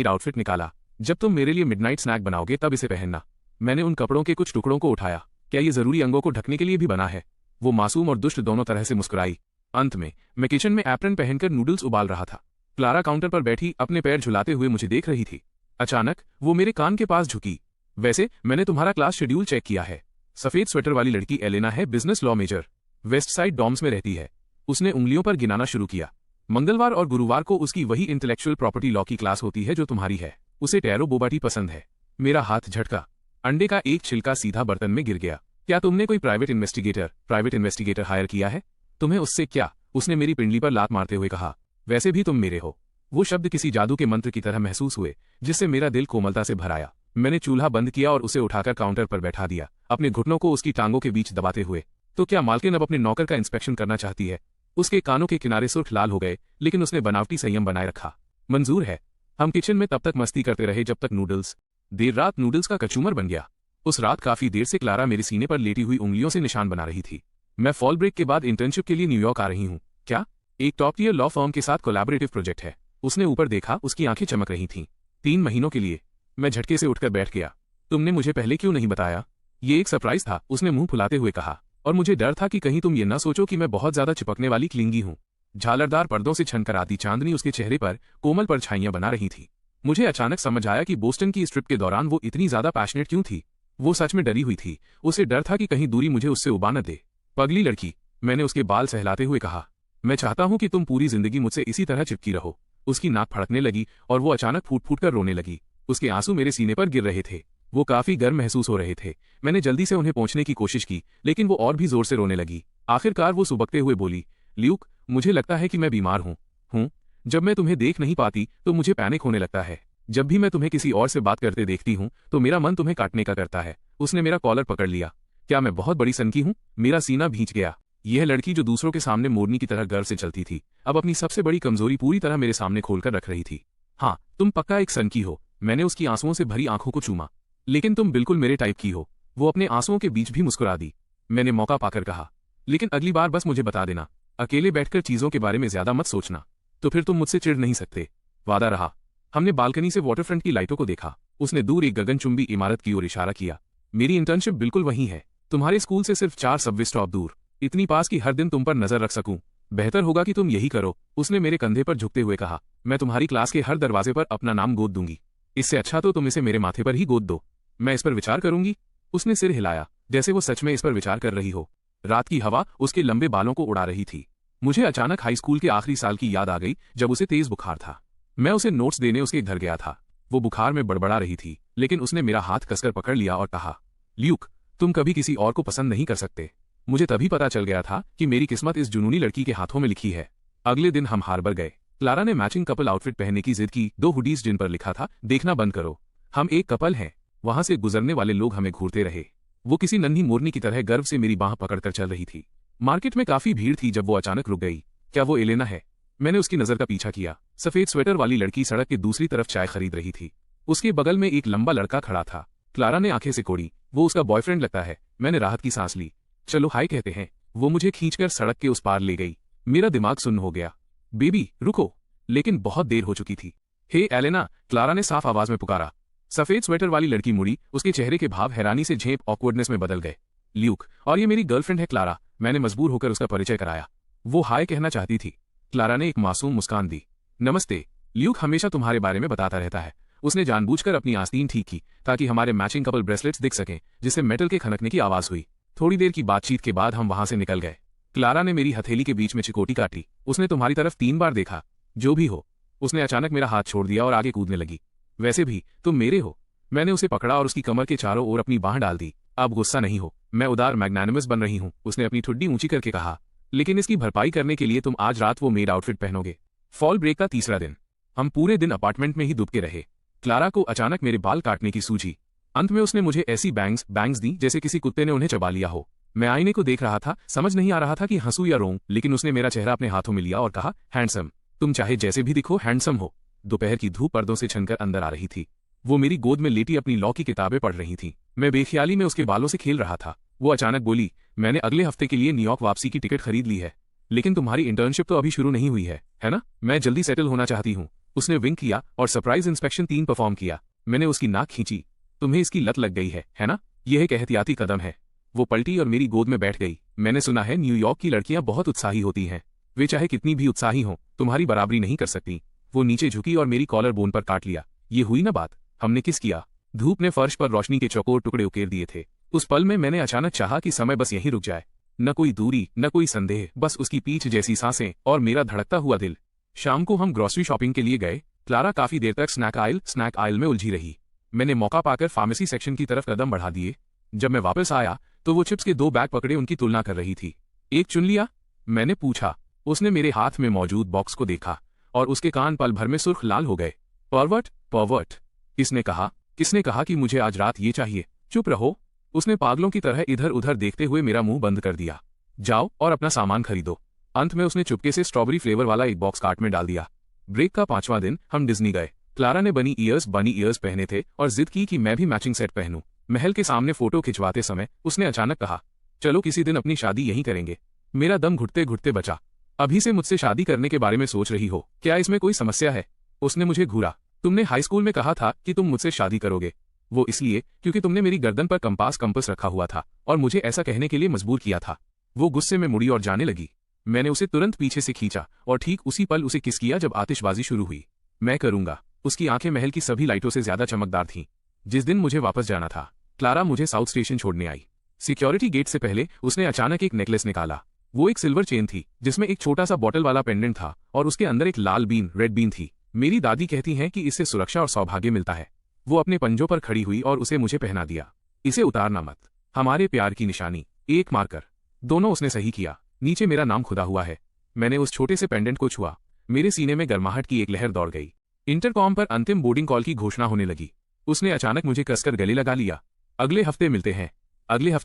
आउटफिट निकाला। जब तुम मेरे लिए मिडनाइट स्नैक बनाओगे तब इसे पहनना। मैंने उन कपड़ों के कुछ टुकड़ों को उठाया। क्या ये जरूरी अंगों को ढकने के लिए भी बना है? वो मासूम और दुष्ट दोनों तरह से मुस्कुराई। अंत में मैं किचन में एप्रन पहनकर नूडल्स उबाल रहा था। क्लारा काउंटर पर बैठी अपने पैर झुलाते हुए मुझे देख रही थी। अचानक वो मेरे कान के पास झुकी। वैसे मैंने तुम्हारा क्लास शेड्यूल चेक किया है। सफेद स्वेटर वाली लड़की एलेना है, business law major, west side dorms में रहती है। उसने उंगलियों पर गिनाना शुरू किया। मंगलवार और गुरुवार को उसकी वही इंटेलेक्चुअल प्रॉपर्टी लॉ की क्लास होती है जो तुम्हारी है। उसे टैरो बोबा टी पसंद है। मेरा हाथ झटका। अंडे का एक छिलका सीधा बर्तन में गिर गया। क्या तुमने कोई प्राइवेट इन्वेस्टिगेटर हायर किया है? तुम्हें उससे क्या? उसने मेरी पिंडली पर लात मारते हुए कहा। वैसे भी तुम मेरे हो। वो शब्द किसी जादू के मंत्र की तरह महसूस हुए, जिससे मेरा दिल कोमलता से भर आया। मैंने चूल्हा बंद किया और उसे उठाकर काउंटर पर बैठा दिया, अपने घुटनों को उसकी टांगों के बीच दबाते हुए। तो क्या मालकिन अब अपने नौकर का इंस्पेक्शन करना चाहती है? उसके कानों के किनारे सुर्ख लाल हो गए, लेकिन उसने बनावटी संयम बनाए रखा। मंजूर है। हम किचन में तब तक मस्ती करते रहे जब तक नूडल्स। देर रात नूडल्स का कचूमर बन गया। उस रात काफी देर से क्लारा मेरे सीने पर लेटी हुई उंगलियों से निशान बना रही थी। मैं फॉल ब्रेक के बाद इंटर्नशिप के लिए न्यूयॉर्क आ रही हूँ। क्या? एक टॉप टियर लॉ फर्म के साथ कोलैबोरेटिव प्रोजेक्ट है। उसने ऊपर देखा, उसकी आंखें चमक रही थीं। 3 महीनों के लिए। मैं झटके से उठकर बैठ गया। तुमने मुझे पहले क्यों नहीं बताया? ये एक सरप्राइज था, उसने मुंह फुलाते हुए कहा। और मुझे डर था कि कहीं तुम ये न सोचो कि मैं बहुत ज्यादा चिपकने वाली क्लिंगी हूँ। झालरदार पर्दों से छनकर आती चांदनी उसके चेहरे पर कोमल परछाइयां बना रही थी। मुझे अचानक समझ आया कि बोस्टन की इस ट्रिप के दौरान वो इतनी ज्यादा पैशनेट क्यों थी। वो सच में डरी हुई थी। उसे डर था कि कहीं दूरी मुझे उससे उबा न दे। पगली लड़की, मैंने उसके बाल सहलाते हुए कहा। मैं चाहता हूं कि तुम पूरी जिंदगी मुझसे इसी तरह चिपकी रहो। उसकी नाक फड़कने लगी और वो अचानक फूट फूट कर रोने लगी। उसके आंसू मेरे सीने पर गिर रहे थे। वो काफी गर्म महसूस हो रहे थे। मैंने जल्दी से उन्हें पहुंचने की कोशिश की, लेकिन वो और भी जोर से रोने लगी। आखिरकार वो सुबकते हुए बोली, ल्यूक, मुझे लगता है कि मैं बीमार हूँ। जब मैं तुम्हें देख नहीं पाती तो मुझे पैनिक होने लगता है। जब भी मैं तुम्हें किसी और से बात करते देखती हूँ तो मेरा मन तुम्हें काटने का करता है। उसने मेरा कॉलर पकड़ लिया। क्या मैं बहुत बड़ी सनकी हूँ? मेरा सीना भींच गया। यह लड़की जो दूसरों के सामने मोरनी की तरह गर्व से चलती थी, अब अपनी सबसे बड़ी कमजोरी पूरी तरह मेरे सामने खोलकर रख रही थी। हाँ, तुम पक्का एक सनकी हो। मैंने उसकी आंसुओं से भरी आंखों को चूमा। लेकिन तुम बिल्कुल मेरे टाइप की हो। वो अपने आंसुओं के बीच भी मुस्कुरा दी। मैंने मौका पाकर कहा, लेकिन अगली बार बस मुझे बता देना। अकेले बैठकर चीजों के बारे में ज्यादा मत सोचना। तो फिर तुम मुझसे चिढ़ नहीं सकते। वादा रहा। हमने बालकनी से वाटरफ्रंट की लाइटों को देखा। उसने दूर एक गगनचुंबी इमारत की ओर इशारा किया। मेरी इंटर्नशिप बिल्कुल वहीं है, तुम्हारे स्कूल से सिर्फ 4 सबवे स्टॉप दूर। इतनी पास कि हर दिन तुम पर नजर रख सकूं। बेहतर होगा कि तुम यही करो, उसने मेरे कंधे पर झुकते हुए कहा। मैं तुम्हारी क्लास के हर दरवाजे पर अपना नाम गोद दूंगी। इससे अच्छा तो तुम इसे मेरे माथे पर ही गोद दो। मैं इस पर विचार करूंगी। उसने सिर हिलाया, जैसे वो सच में इस पर विचार कर रही हो। रात की हवा उसके लंबे बालों को उड़ा रही थी। मुझे अचानक हाई स्कूल के आखिरी साल की याद आ गई, जब उसे तेज बुखार था। मैं उसे नोट्स देने उसके घर गया था। वो बुखार में बड़बड़ा रही थी, लेकिन उसने मेरा हाथ कसकर पकड़ लिया और कहा, ल्यूक, तुम कभी किसी और को पसंद नहीं कर सकते। मुझे तभी पता चल गया था कि मेरी किस्मत इस जुनूनी लड़की के हाथों में लिखी है। अगले दिन हम हार्बर गए। क्लारा ने मैचिंग कपल आउटफिट पहनने की जिद की। 2 हुडीज जिन पर लिखा था, देखना बंद करो, हम एक कपल हैं। वहां से गुजरने वाले लोग हमें घूरते रहे। वो किसी नन्ही मोरनी की तरह गर्व से मेरी बांह पकड़कर चल रही थी। मार्केट में काफी भीड़ थी जब वो अचानक रुक गई। क्या वो एलेना है? मैंने उसकी नजर का पीछा किया। सफेद स्वेटर वाली लड़की सड़क के दूसरी तरफ चाय खरीद रही थी। उसके बगल में एक लंबा लड़का खड़ा था। क्लारा ने आंखें सिकोड़ी। वो उसका बॉयफ्रेंड लगता है। मैंने राहत की सांस ली। चलो हाय कहते हैं। वो मुझे खींचकर सड़क के उस पार ले गई। मेरा दिमाग सुन्न हो गया। बेबी रुको। लेकिन बहुत देर हो चुकी थी। हे एलेना, क्लारा ने साफ आवाज में पुकारा। सफेद स्वेटर वाली लड़की मुड़ी। उसके चेहरे के भाव हैरानी से झेप ऑकवर्डनेस में बदल गए। ल्यूक, और ये मेरी गर्लफ्रेंड है क्लारा। मैंने मजबूर होकर उसका परिचय कराया। वो हाय कहना चाहती थी। क्लारा ने एक मासूम मुस्कान दी। नमस्ते। ल्यूक हमेशा तुम्हारे बारे में बताता रहता है। उसने जानबूझकर अपनी आस्तीन ठीक की ताकि हमारे मैचिंग कपल ब्रेसलेट्स दिख सकें, जिससे मेटल के खनकने की आवाज हुई। थोड़ी देर की बातचीत के बाद हम वहां से निकल गए। क्लारा ने मेरी हथेली के बीच में चिकोटी काटी। उसने तुम्हारी तरफ 3 बार देखा। जो भी हो। उसने अचानक मेरा हाथ छोड़ दिया और आगे कूदने लगी। वैसे भी तुम मेरे हो। मैंने उसे पकड़ा और उसकी कमर के चारों ओर अपनी बांह डाल दी। अब गुस्सा नहीं हो, मैं उदार मैग्नानिमस बन रही हूँ, उसने अपनी ठुड्डी ऊंची करके कहा। लेकिन इसकी भरपाई करने के लिए तुम आज रात वो मेड आउटफिट पहनोगे। फॉल ब्रेक का तीसरा दिन। हम पूरे दिन अपार्टमेंट में ही दुबके रहे। क्लारा को अचानक मेरे बाल काटने की सूझी। अंत में उसने मुझे ऐसी बैंग्स दी जैसे किसी कुत्ते ने उन्हें चबा लिया हो। मैं आईने को देख रहा था, समझ नहीं आ रहा था कि हंसू या रोऊं, लेकिन उसने मेरा चेहरा अपने हाथों में लिया और कहा, हैंडसम। तुम चाहे जैसे भी दिखो, हैंडसम हो। दोपहर की धूप पर्दों से छनकर अंदर आ रही थी। वो मेरी गोद में लेटी अपनी लॉ की किताबें पढ़ रही थी। मैं बेख्याली में उसके बालों से खेल रहा था। वो अचानक बोली, मैंने अगले हफ्ते के लिए न्यूयॉर्क वापसी की टिकट खरीद ली है। लेकिन तुम्हारी इंटर्नशिप तो अभी शुरू नहीं हुई है ना? मैं जल्दी सेटल होना चाहती हूँ। उसने विंक किया और सरप्राइज इंस्पेक्शन 3 परफॉर्म किया। मैंने उसकी नाक खींची। तुम्हें इसकी लत लग गई है ना? यह एक एहतियाती कदम है। वो पलटी और मेरी गोद में बैठ गई। मैंने सुना है न्यूयॉर्क की लड़कियां बहुत उत्साही होती हैं। वे चाहे कितनी भी उत्साही हों, तुम्हारी बराबरी नहीं कर सकती। वो नीचे झुकी और मेरी कॉलर बोन पर काट लिया। ये हुई ना बात, हमने किस किया। धूप ने फर्श पर रोशनी के चौकोर टुकड़े उकेर दिए थे। उस पल में मैंने अचानक चाहा कि समय बस यहीं रुक जाए। न कोई दूरी, न कोई संदेह, बस उसकी पीठ जैसी सांसें और मेरा धड़कता हुआ दिल। शाम को हम ग्रोसरी शॉपिंग के लिए गए। क्लारा काफी देर तक स्नैक आइल में उलझी रही। मैंने मौका पाकर फार्मेसी सेक्शन की तरफ कदम बढ़ा दिए। जब मैं वापस आया तो वो चिप्स के 2 बैग पकड़े उनकी तुलना कर रही थी। एक चुन लिया? मैंने पूछा। उसने मेरे हाथ में मौजूद बॉक्स को देखा और उसके कान पल भर में सुर्ख लाल हो गए। पर्वर्ट। किसने कहा कि मुझे आज रात ये चाहिए? चुप रहो। उसने पागलों की तरह इधर उधर देखते हुए मेरा मुंह बंद कर दिया। जाओ और अपना सामान खरीदो। अंत में उसने चुपके से स्ट्रॉबेरी फ्लेवर वाला एक बॉक्स कार्ट में डाल दिया। ब्रेक का 5वां दिन हम डिज्नी गए। क्लारा ने बनी ईयर्स पहने थे और जिद की कि मैं भी मैचिंग सेट पहनूं। महल के सामने फोटो खिंचवाते समय उसने अचानक कहा, चलो किसी दिन अपनी शादी यहीं करेंगे। मेरा दम घुटते घुटते बचा। अभी से मुझसे शादी करने के बारे में सोच रही हो? क्या इसमें कोई समस्या है? उसने मुझे घूरा। तुमने हाई स्कूल में कहा था कि तुम मुझसे शादी करोगे। वो इसलिए क्योंकि तुमने मेरी गर्दन पर कंपास रखा हुआ था और मुझे ऐसा कहने के लिए मजबूर किया था। वो गुस्से में मुड़ी और जाने लगी। मैंने उसे तुरंत पीछे से खींचा और ठीक उसी पल उसे किस किया जब आतिशबाजी शुरू हुई। मैं करूंगा। उसकी आंखें महल की सभी लाइटों से ज्यादा चमकदार थीं। जिस दिन मुझे वापस जाना था, क्लारा मुझे साउथ स्टेशन छोड़ने आई। सिक्योरिटी गेट से पहले उसने अचानक एक नेकलेस निकाला। वो एक सिल्वर चेन थी जिसमें एक छोटा सा बॉटल वाला पेंडेंट था और उसके अंदर एक लाल बीन, रेड बीन थी। मेरी दादी कहती हैं कि इससे सुरक्षा और सौभाग्य मिलता है। वो अपने पंजों पर खड़ी हुई और उसे मुझे पहना दिया। इसे उतारना मत, हमारे प्यार की निशानी, एक मार्कर। दोनों उसने सही किया। नीचे मेरा नाम खुदा हुआ है। मैंने उस छोटे से पेंडेंट को छुआ। मेरे सीने में गर्माहट की एक लहर दौड़ गई। इंटरकॉम पर अंतिम बोर्डिंग कॉल की घोषणा होने लगी। उसने अचानक मुझे कसकर गले लगा लिया। अगले हफ्ते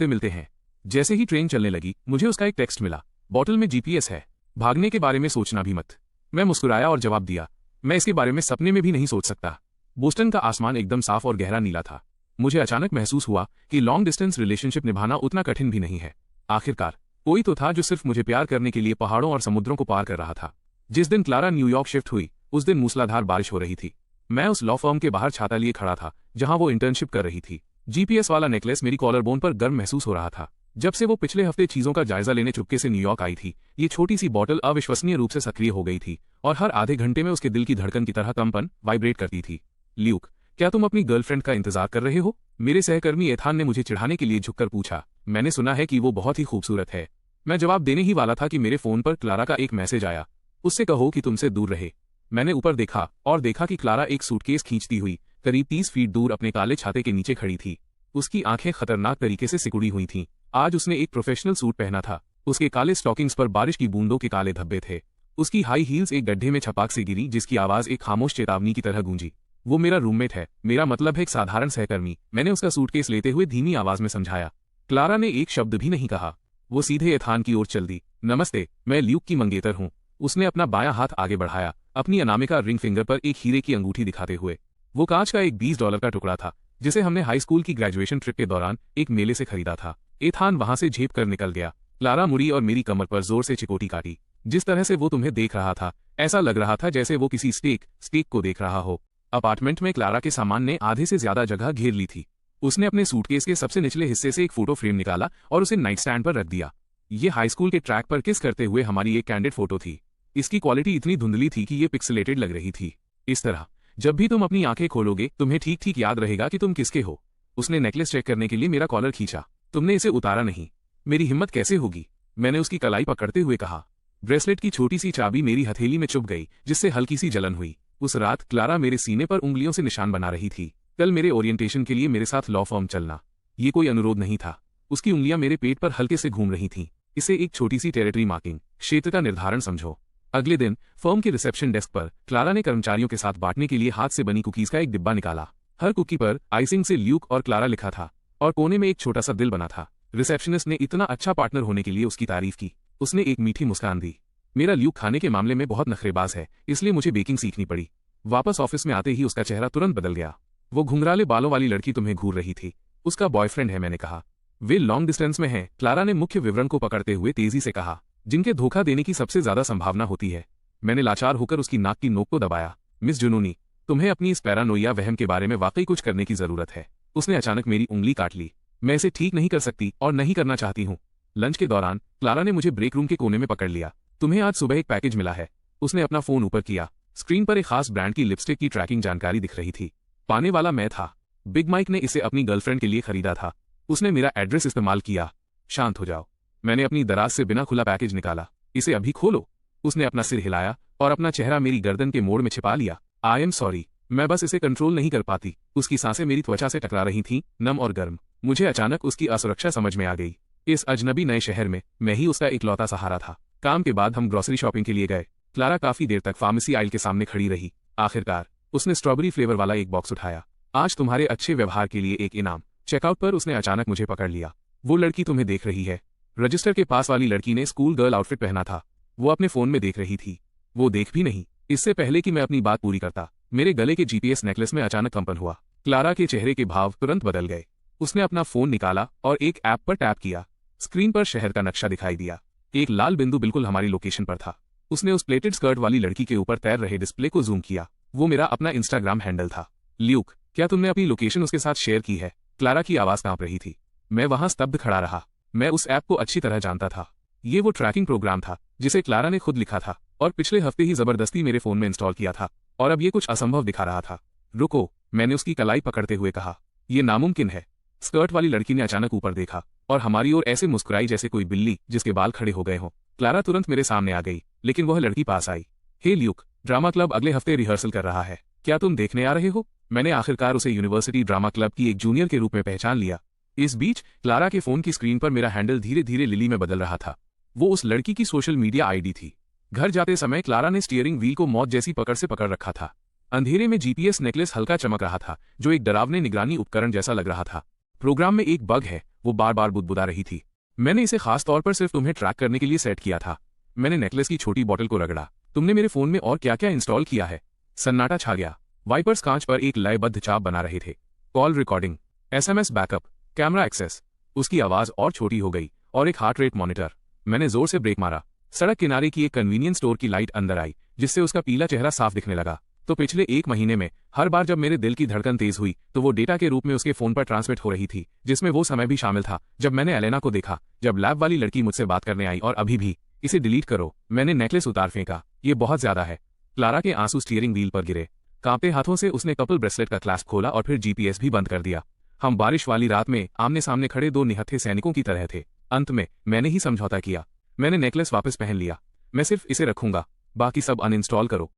मिलते हैं। जैसे ही ट्रेन चलने लगी मुझे उसका एक टेक्स्ट मिला। बॉटल में जीपीएस है, भागने के बारे में सोचना भी मत। मैं मुस्कुराया और जवाब दिया, मैं इसके बारे में सपने में भी नहीं सोच सकता। बोस्टन का आसमान एकदम साफ और गहरा नीला था। मुझे अचानक महसूस हुआ कि लॉन्ग डिस्टेंस रिलेशनशिप निभाना उतना कठिन भी नहीं है। आखिरकार कोई तो था जो सिर्फ मुझे प्यार करने के लिए पहाड़ों और समुद्रों को पार कर रहा था। जिस दिन क्लारा न्यूयॉर्क शिफ्ट हुई उस दिन मूसलाधार बारिश हो रही थी। मैं उस लॉ फर्म के बाहर छाता लिए खड़ा था जहां वो इंटर्नशिप कर रही थी। जीपीएस वाला नेकलेस मेरी कॉलर बोन पर गर्म महसूस हो रहा था। जब से वो पिछले हफ्ते चीजों का जायजा लेने चुपके से न्यूयॉर्क आई थी, ये छोटी सी बॉटल अविश्वसनीय रूप से सक्रिय हो गई थी और हर आधे घंटे में उसके दिल की धड़कन की तरह कंपन वाइब्रेट करती थी। ल्यूक, क्या तुम अपनी गर्लफ्रेंड का इंतजार कर रहे हो? मेरे सहकर्मी एथान ने मुझे चिढ़ाने के लिए झुककर पूछा। मैंने सुना है कि वो बहुत ही खूबसूरत है। मैं जवाब देने ही वाला था कि मेरे फोन पर क्लारा का एक मैसेज आया। उससे कहो कि तुमसे दूर रहे। मैंने ऊपर देखा और देखा कि क्लारा एक सूटकेस खींचती हुई करीब 30 फीट दूर अपने काले छाते के नीचे खड़ी थी। उसकी आंखें खतरनाक तरीके से सिकुड़ी हुई थीं। आज उसने एक प्रोफेशनल सूट पहना था। उसके काले स्टॉकिंग्स पर बारिश की बूंदों के काले धब्बे थे। उसकी हाई हील्स एक गड्ढे में छपाक से गिरी जिसकी आवाज एक खामोश चेतावनी की तरह गूंजी। वो मेरा रूममेट है, मेरा मतलब है एक साधारण सहकर्मी। मैंने उसका सूटकेस लेते हुए धीमी आवाज में समझाया। क्लारा ने एक शब्द भी नहीं कहा। वो सीधे एथान की ओर चल दी। नमस्ते, मैं ल्यूक की मंगेतर हूँ। उसने अपना बायां हाथ आगे बढ़ाया, अपनी अनामिका रिंग फिंगर पर एक हीरे की अंगूठी दिखाते हुए। वो कांच का एक $20 का टुकड़ा था जिसे हमने हाई स्कूल की ग्रेजुएशन ट्रिप के दौरान एक मेले से खरीदा था। एथान वहां से झेप कर निकल गया। क्लारा मुड़ी और मेरी कमर पर जोर से चिकोटी काटी। जिस तरह से वो तुम्हें देख रहा था, ऐसा लग रहा था जैसे वो किसी स्टेक को देख रहा हो। अपार्टमेंट में क्लारा के सामान ने आधे से ज्यादा जगह घेर ली थी। उसने अपने सूटकेस के सबसे निचले हिस्से से एक फोटो फ्रेम निकाला और उसे नाइट स्टैंड पर रख दिया। ये हाई स्कूल के ट्रैक पर किस करते हुए हमारी एक कैंडिड फोटो थी। इसकी क्वालिटी इतनी धुंधली थी कि ये पिक्सेलेटेड लग रही थी। इस तरह जब भी तुम अपनी आंखें खोलोगे तुम्हें ठीक ठीक याद रहेगा कि तुम किसके हो। उसने नेकलेस चेक करने के लिए मेरा कॉलर खींचा। तुमने इसे उतारा नहीं। मेरी हिम्मत कैसे होगी? मैंने उसकी कलाई पकड़ते हुए कहा। ब्रेसलेट की छोटी सी चाबी मेरी हथेली में चुभ गई जिससे हल्की सी जलन हुई। उस रात क्लारा मेरे सीने पर उंगलियों से निशान बना रही थी। कल मेरे ओरिएंटेशन के लिए मेरे साथ लॉ फर्म चलना, ये कोई अनुरोध नहीं था। उसकी उंगलियां मेरे पेट पर हल्के से घूम रही थीं। इसे एक छोटी सी टेरिटरी मार्किंग, क्षेत्र का निर्धारण समझो। अगले दिन फर्म के रिसेप्शन डेस्क पर क्लारा ने कर्मचारियों के साथ बांटने के लिए हाथ से बनी कुकीज का एक डिब्बा निकाला। हर कुकी पर आइसिंग से ल्यूक और क्लारा लिखा था और कोने में एक छोटा सा दिल बना था। रिसेप्शनिस्ट ने इतना अच्छा पार्टनर होने के लिए उसकी तारीफ की। उसने एक मीठी मुस्कान दी। मेरा ल्यूक खाने के मामले में बहुत नखरेबाज है, इसलिए मुझे बेकिंग सीखनी पड़ी। वापस ऑफिस में आते ही उसका चेहरा तुरंत बदल गया। वो घुंघराले बालों वाली लड़की तुम्हें घूर रही थी। उसका बॉयफ्रेंड है, मैंने कहा। वे लॉन्ग डिस्टेंस में हैं, क्लारा ने मुख्य विवरण को पकड़ते हुए तेजी से कहा, जिनके धोखा देने की सबसे ज्यादा संभावना होती है। मैंने लाचार होकर उसकी नाक की नोक को दबाया। मिस जुनूनी, तुम्हें अपनी इस पैरानोइया वहम के बारे में वाकई कुछ करने की जरूरत है। उसने अचानक मेरी उंगली काट ली। मैं इसे ठीक नहीं कर सकती और नहीं करना चाहती हूँ। लंच के दौरान क्लारा ने मुझे ब्रेक रूम के कोने में पकड़ लिया। तुम्हें आज सुबह एक पैकेज मिला है। उसने अपना फोन ऊपर किया। स्क्रीन पर एक खास ब्रांड की लिपस्टिक की ट्रैकिंग जानकारी दिख रही थी। पाने वाला मैं था। बिग माइक ने इसे अपनी गर्लफ्रेंड के लिए खरीदा था। उसने मेरा एड्रेस इस्तेमाल किया। शांत हो जाओ। मैंने अपनी दराज से बिना खुला पैकेज निकाला। इसे अभी खोलो। उसने अपना सिर हिलाया और अपना चेहरा मेरी गर्दन के मोड़ में छिपा लिया। आई एम सॉरी, मैं बस इसे कंट्रोल नहीं कर पाती। उसकी सांसें मेरी त्वचा से टकरा रही थीं, नम और गर्म। मुझे अचानक उसकी असुरक्षा समझ में आ गई। इस अजनबी नए शहर में मैं ही उसका इकलौता सहारा था। काम के बाद हम ग्रोसरी शॉपिंग के लिए गए। क्लारा काफी देर तक फार्मेसी आइल के सामने खड़ी रही। आखिरकार उसने स्ट्रॉबेरी फ्लेवर वाला एक बॉक्स उठाया। आज तुम्हारे अच्छे व्यवहार के लिए एक इनाम। चेकआउट पर उसने अचानक मुझे पकड़ लिया। वो लड़की तुम्हें देख रही है। रजिस्टर के पास वाली लड़की ने स्कूल गर्ल आउटफिट पहना था। वो अपने फोन में देख रही थी। वो देख भी नहीं। इससे पहले कि मैं अपनी बात पूरी करता, मेरे गले के जीपीएस नेकलेस में अचानक कंपन हुआ। क्लारा के चेहरे के भाव तुरंत बदल गए। उसने अपना फोन निकाला और एक ऐप पर टैप किया। स्क्रीन पर शहर का नक्शा दिखाई दिया। एक लाल बिंदु बिल्कुल हमारी लोकेशन पर था। उसने उस प्लेटेड स्कर्ट वाली लड़की के ऊपर तैर रहे डिस्प्ले को जूम किया। वो मेरा अपना इंस्टाग्राम हैंडल था। ल्यूक, क्या तुमने अपनी लोकेशन उसके साथ शेयर की है? क्लारा की आवाज कांप रही थी। मैं वहां स्तब्ध खड़ा रहा। मैं उस ऐप को अच्छी तरह जानता था। ये वो ट्रैकिंग प्रोग्राम था जिसे क्लारा ने खुद लिखा था और पिछले हफ्ते ही जबरदस्ती मेरे फोन में इंस्टॉल किया था। और अब ये कुछ असंभव दिखा रहा था। रुको, मैंने उसकी कलाई पकड़ते हुए कहा। ये नामुमकिन है। स्कर्ट वाली लड़की ने अचानक ऊपर देखा और हमारी ओर ऐसे मुस्कुराई जैसे कोई बिल्ली जिसके बाल खड़े हो गए हों। क्लारा तुरंत मेरे सामने आ गई, लेकिन वह लड़की पास आई। हे ल्यूक, ड्रामा क्लब अगले हफ्ते रिहर्सल कर रहा है। क्या तुम देखने आ रहे हो? मैंने आखिरकार उसे यूनिवर्सिटी ड्रामा क्लब की एक जूनियर के रूप में पहचान लिया। इस बीच क्लारा के फोन की स्क्रीन पर मेरा हैंडल धीरे धीरे लिली में बदल रहा था। वो उस लड़की की सोशल मीडिया आईडी थी। घर जाते समय क्लारा ने स्टीयरिंग व्हील को मौत जैसी पकड़ से पकड़ रखा था। अंधेरे में जीपीएस नेकलेस हल्का चमक रहा था, जो एक डरावने निगरानी उपकरण जैसा लग रहा था। प्रोग्राम में एक बग है, वो बार बार बुदबुदा रही थी। मैंने इसे खास तौर पर सिर्फ तुम्हें ट्रैक करने के लिए सेट किया था। मैंने नेकलेस की छोटी बोतल को रगड़ा। तुमने मेरे फोन में और क्या क्या इंस्टॉल किया है? सन्नाटा छा गया। वाइपर्स कांच पर एक लयबद्ध चाप बना रहे थे। Call recording, SMS backup, camera access. उसकी आवाज और छोटी हो गई और एक हार्ट रेट मॉनिटर। मैंने जोर से ब्रेक मारा। सड़क किनारे की एक कन्वीनियंस स्टोर की लाइट अंदर आई, जिससे उसका पीला चेहरा साफ दिखने लगा। तो पिछले 1 महीने में हर बार जब मेरे दिल की धड़कन तेज हुई तो वो डेटा के रूप में उसके फोन पर ट्रांसमिट हो रही थी, जिसमें वो समय भी शामिल था जब मैंने एलेना को देखा, जब लैब वाली लड़की मुझसे बात करने आई। और अभी भी। इसे डिलीट करो। मैंने नेकलेस उतार फेंका। ये बहुत ज्यादा है। क्लारा के आंसू स्टीयरिंग व्हील पर गिरे। कांपते हाथों से उसने कपल ब्रेसलेट का क्लैस्प खोला और फिर जीपीएस भी बंद कर दिया। हम बारिश वाली रात में आमने सामने खड़े 2 निहत्थे सैनिकों की तरह थे। अंत में मैंने ही समझौता किया। मैंने नेकलेस वापस पहन लिया। मैं सिर्फ इसे रखूंगा। बाकी सब अनइंस्टॉल करो।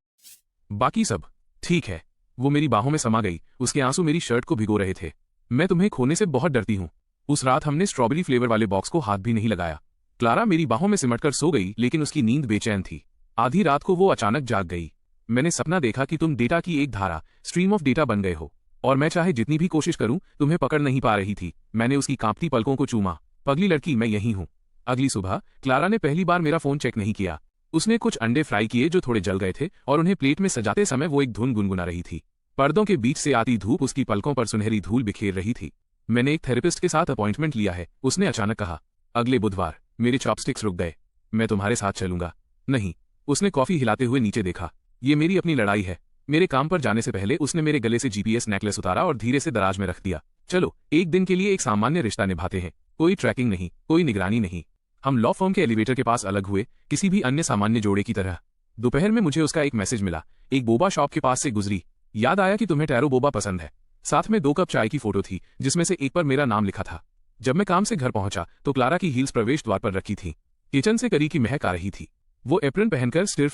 बाकी सब? ठीक है। वो मेरी बाहों में समा गई। उसके आंसू मेरी शर्ट को भिगो रहे थे। मैं तुम्हें खोने से बहुत डरती हूँ। उस रात हमने स्ट्रॉबेरी फ्लेवर वाले बॉक्स को हाथ भी नहीं लगाया। क्लारा मेरी बाहों में सिमटकर सो गई, लेकिन उसकी नींद बेचैन थी। आधी रात को वो अचानक जाग गई। मैंने सपना देखा कि तुम डेटा की एक धारा, स्ट्रीम ऑफ डेटा बन गए हो, और मैं चाहे जितनी भी कोशिश करूं तुम्हें पकड़ नहीं पा रही थी। मैंने उसकी कांपती पलकों को चूमा। पगली लड़की, मैं यही हूं। अगली सुबह क्लारा ने पहली बार मेरा फोन चेक नहीं किया। उसने कुछ अंडे फ्राई किए जो थोड़े जल गए थे, और उन्हें प्लेट में सजाते समय वो एक धुन गुनगुना रही थी। पर्दों के बीच से आती धूप उसकी पलकों पर सुनहरी धूल बिखेर रही थी। मैंने एक थेरेपिस्ट के साथ अपॉइंटमेंट लिया है, उसने अचानक कहा। अगले बुधवार। मेरे चॉपस्टिक्स रुक गए। मैं तुम्हारे साथ चलूंगा। नहीं। उसने कॉफी हिलाते हुए नीचे देखा। ये मेरी अपनी लड़ाई है। मेरे काम पर जाने से पहले उसने मेरे गले से जीपीएस नेकलेस उतारा और धीरे से दराज में रख दिया। चलो, एक दिन के लिए एक सामान्य रिश्ता निभाते हैं। कोई ट्रैकिंग नहीं, कोई निगरानी नहीं। हम लॉ फर्म के एलिवेटर के पास अलग हुए, किसी भी अन्य सामान्य जोड़े की तरह। दोपहर में मुझे उसका एक मैसेज मिला। एक बोबा शॉप के पास से गुजरी। याद आया कि तुम्हें टैरो बोबा पसंद है। साथ में 2 कप चाय की फोटो थी, जिसमें से एक पर मेरा नाम लिखा था। जब मैं काम से घर पहुंचा तो क्लारा की हील्स प्रवेश द्वार पर रखी थी। किचन से करी की महक आ रही थी। वो एप्रन पहनकर स्टर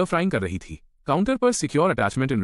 फ्राइंग कर रही थी। काउंटर पर सिक्योर अटैचमेंट इन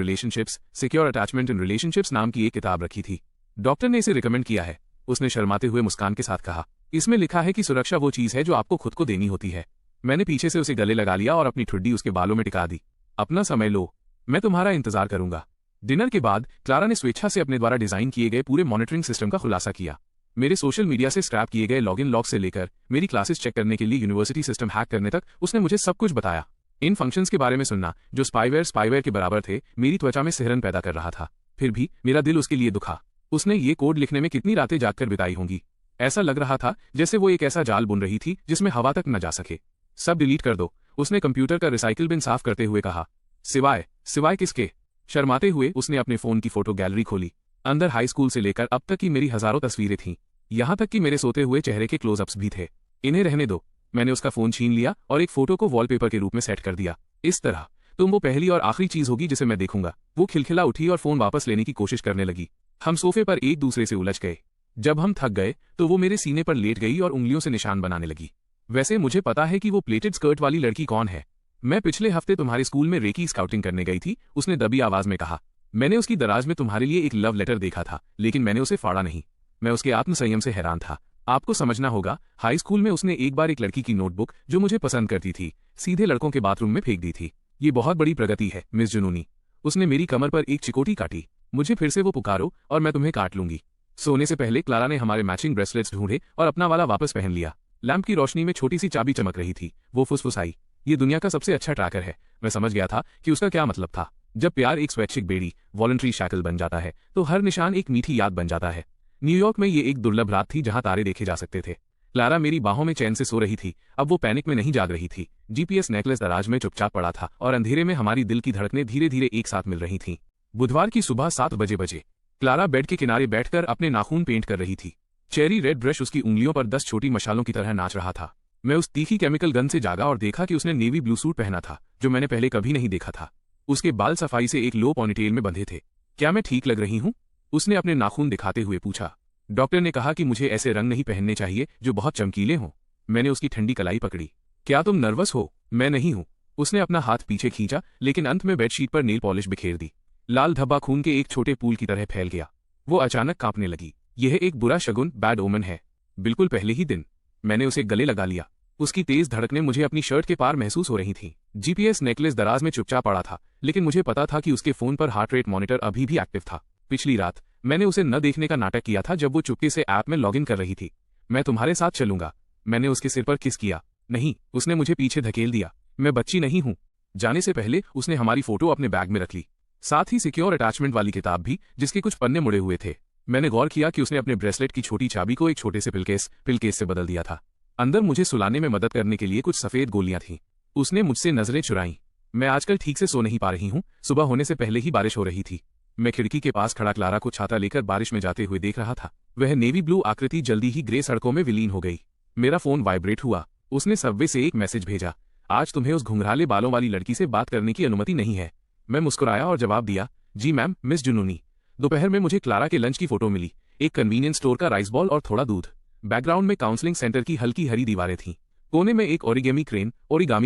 रिलेशनशिप्स नाम की एक किताब रखी थी। डॉक्टर ने इसे रिकमेंड किया है, उसने शर्माते हुए मुस्कान के साथ कहा। इसमें लिखा है कि सुरक्षा वो चीज है जो आपको खुद को देनी होती है। मैंने पीछे से उसे गले लगा लिया और अपनी ठुड्डी उसके बालों में टिका दी। अपना समय लो, मैं तुम्हारा इंतजार करूंगा। डिनर के बाद क्लारा ने स्वेच्छा से अपने द्वारा डिजाइन किए गए पूरे मॉनिटरिंग सिस्टम का खुलासा किया। मेरे सोशल मीडिया से स्क्रैप किए गए लॉगिन लॉग से लेकर मेरी क्लासेस चेक करने के लिए यूनिवर्सिटी सिस्टम हैक करने तक उसने मुझे सब कुछ बताया। इन फंक्शंस के बारे में सुनना, जो स्पाईवेयर के बराबर थे, मेरी त्वचा में सिहरन पैदा कर रहा था। फिर भी मेरा दिल उसके लिए दुखा। उसने ये कोड लिखने में कितनी रातें जागकर बिताई होंगी। ऐसा लग रहा था जैसे वो एक ऐसा जाल बुन रही थी जिसमें हवा तक न जा सके। सब डिलीट कर दो, उसने कंप्यूटर का रिसाइकिल बिन साफ करते हुए कहा। सिवाय किसके? शर्माते हुए उसने अपने फोन की फोटो गैलरी खोली। अंदर हाई स्कूल से लेकर अब तक की मेरी हजारों तस्वीरें थीं। यहां तक कि मेरे सोते हुए चेहरे के क्लोजअप्स भी थे। इन्हें रहने दो, मैंने उसका फोन छीन लिया और एक फोटो को वॉलपेपर के रूप में सेट कर दिया। इस तरह तुम वो पहली और आखिरी चीज होगी जिसे मैं देखूंगा। वो खिलखिला उठी और फोन वापस लेने की कोशिश करने लगी। हम सोफे पर एक दूसरे से उलझ गए। जब हम थक गए तो वो मेरे सीने पर लेट गई और उंगलियों से निशान बनाने लगी। वैसे मुझे पता है कि वो प्लेटेड स्कर्ट वाली लड़की कौन है। मैं पिछले हफ्ते तुम्हारे स्कूल में रेकी स्काउटिंग करने गई थी, उसने दबी आवाज में कहा। मैंने उसकी दराज में तुम्हारे लिए एक लव लेटर देखा था, लेकिन मैंने उसे फाड़ा नहीं। मैं उसके आत्मसंयम से हैरान था। आपको समझना होगा, हाई स्कूल में उसने एक बार एक लड़की की नोटबुक जो मुझे पसंद करती थी सीधे लड़कों के बाथरूम में फेंक दी थी। ये बहुत बड़ी प्रगति है मिस जुनूनी। उसने मेरी कमर पर एक चिकोटी काटी। मुझे फिर से वो पुकारो और मैं तुम्हें काट लूंगी। सोने से पहले क्लारा ने हमारे मैचिंग ब्रेसलेट्स ढूंढे और अपना वाला वापस पहन लिया। लैंप की रोशनी में छोटी सी चाबी चमक रही थी। वो फुसफुसाई, ये दुनिया का सबसे अच्छा ट्रैकर है। मैं समझ गया था कि उसका क्या मतलब था। जब प्यार एक स्वैच्छिक बेड़ी वॉलंटरी शैकल बन जाता है तो हर निशान एक मीठी याद बन जाता है। न्यूयॉर्क में ये एक दुर्लभ रात थी जहां तारे देखे जा सकते थे। क्लारा मेरी बाहों में चैन से सो रही थी। अब वो पैनिक में नहीं जाग रही थी। जीपीएस नेकलेस दराज में चुपचाप पड़ा था और अंधेरे में हमारी दिल की धड़कनें धीरे धीरे एक साथ मिल रही थीं। बुधवार की सुबह 7 बजे क्लारा बेड के किनारे बैठकर अपने नाखून पेंट कर रही थी। चेरी रेड ब्रश उसकी उंगलियों पर 10 छोटी मशालों की तरह नाच रहा था। मैं उस तीखी केमिकल गन से जागा और देखा कि उसने नेवी ब्लू सूट पहना था जो मैंने पहले कभी नहीं देखा था। उसके बाल सफाई से एक लो पॉनीटेल में बंधे थे। क्या मैं ठीक लग रही हूं? उसने अपने नाखून दिखाते हुए पूछा। डॉक्टर ने कहा कि मुझे ऐसे रंग नहीं पहनने चाहिए जो बहुत चमकीले हों। मैंने उसकी ठंडी कलाई पकड़ी। क्या तुम नर्वस हो? मैं नहीं हूं। उसने अपना हाथ पीछे खींचा, लेकिन अंत में बेडशीट पर नेल पॉलिश बिखेर दी। लाल धब्बा खून के एक छोटे पूल की तरह फैल गया। वो अचानक कांपने लगी। यह एक बुरा शगुन, बैड ओमन है। बिल्कुल पहले ही दिन। मैंने उसे गले लगा लिया। उसकी तेज धड़कनें मुझे अपनी शर्ट के पार महसूस हो रही थीं। जीपीएस नेकलेस दराज में चुपचाप पड़ा था, लेकिन मुझे पता था कि उसके फोन पर हार्ट रेट मॉनिटर अभी भी एक्टिव था। पिछली रात मैंने उसे न देखने का नाटक किया था जब वो चुपके से ऐप में लॉगिन कर रही थी। मैं तुम्हारे साथ चलूंगा। मैंने उसके सिर पर किस किया। नहीं, उसने मुझे पीछे धकेल दिया। मैं बच्ची नहीं हूं। जाने से पहले उसने हमारी फोटो अपने बैग में रख ली, साथ ही सिक्योर अटैचमेंट वाली किताब भी जिसके कुछ पन्ने मुड़े हुए थे। मैंने गौर किया कि उसने अपने ब्रेसलेट की छोटी चाबी को एक छोटे से पिलकेस से बदल दिया था। अंदर मुझे सुलाने में मदद करने के लिए कुछ सफेद गोलियां थीं। उसने मुझसे नजरें चुराईं। मैं आजकल ठीक से सो नहीं पा रही हूं। सुबह होने से पहले ही बारिश हो रही थी। मैं खिड़की के पास खड़ा क्लारा को छाता लेकर बारिश में जाते हुए देख रहा था। वह नेवी ब्लू आकृति जल्दी ही ग्रे सड़कों में विलीन हो गई। मेरा फोन वाइब्रेट हुआ। उसने सबवे से एक मैसेज भेजा। आज तुम्हें उस घुंघराले बालों वाली लड़की से बात करने की अनुमति नहीं है। मैं मुस्कुराया और जवाब दिया, जी मैम, मिस जुनूनी। दोपहर में मुझे क्लारा के लंच की फोटो मिली। एक कन्वीनियंस स्टोर का राइस बॉल और थोड़ा दूध। बैकग्राउंड में काउंसलिंग सेंटर की हल्की हरी दीवारें थीं। कोने में एक ओरिगामी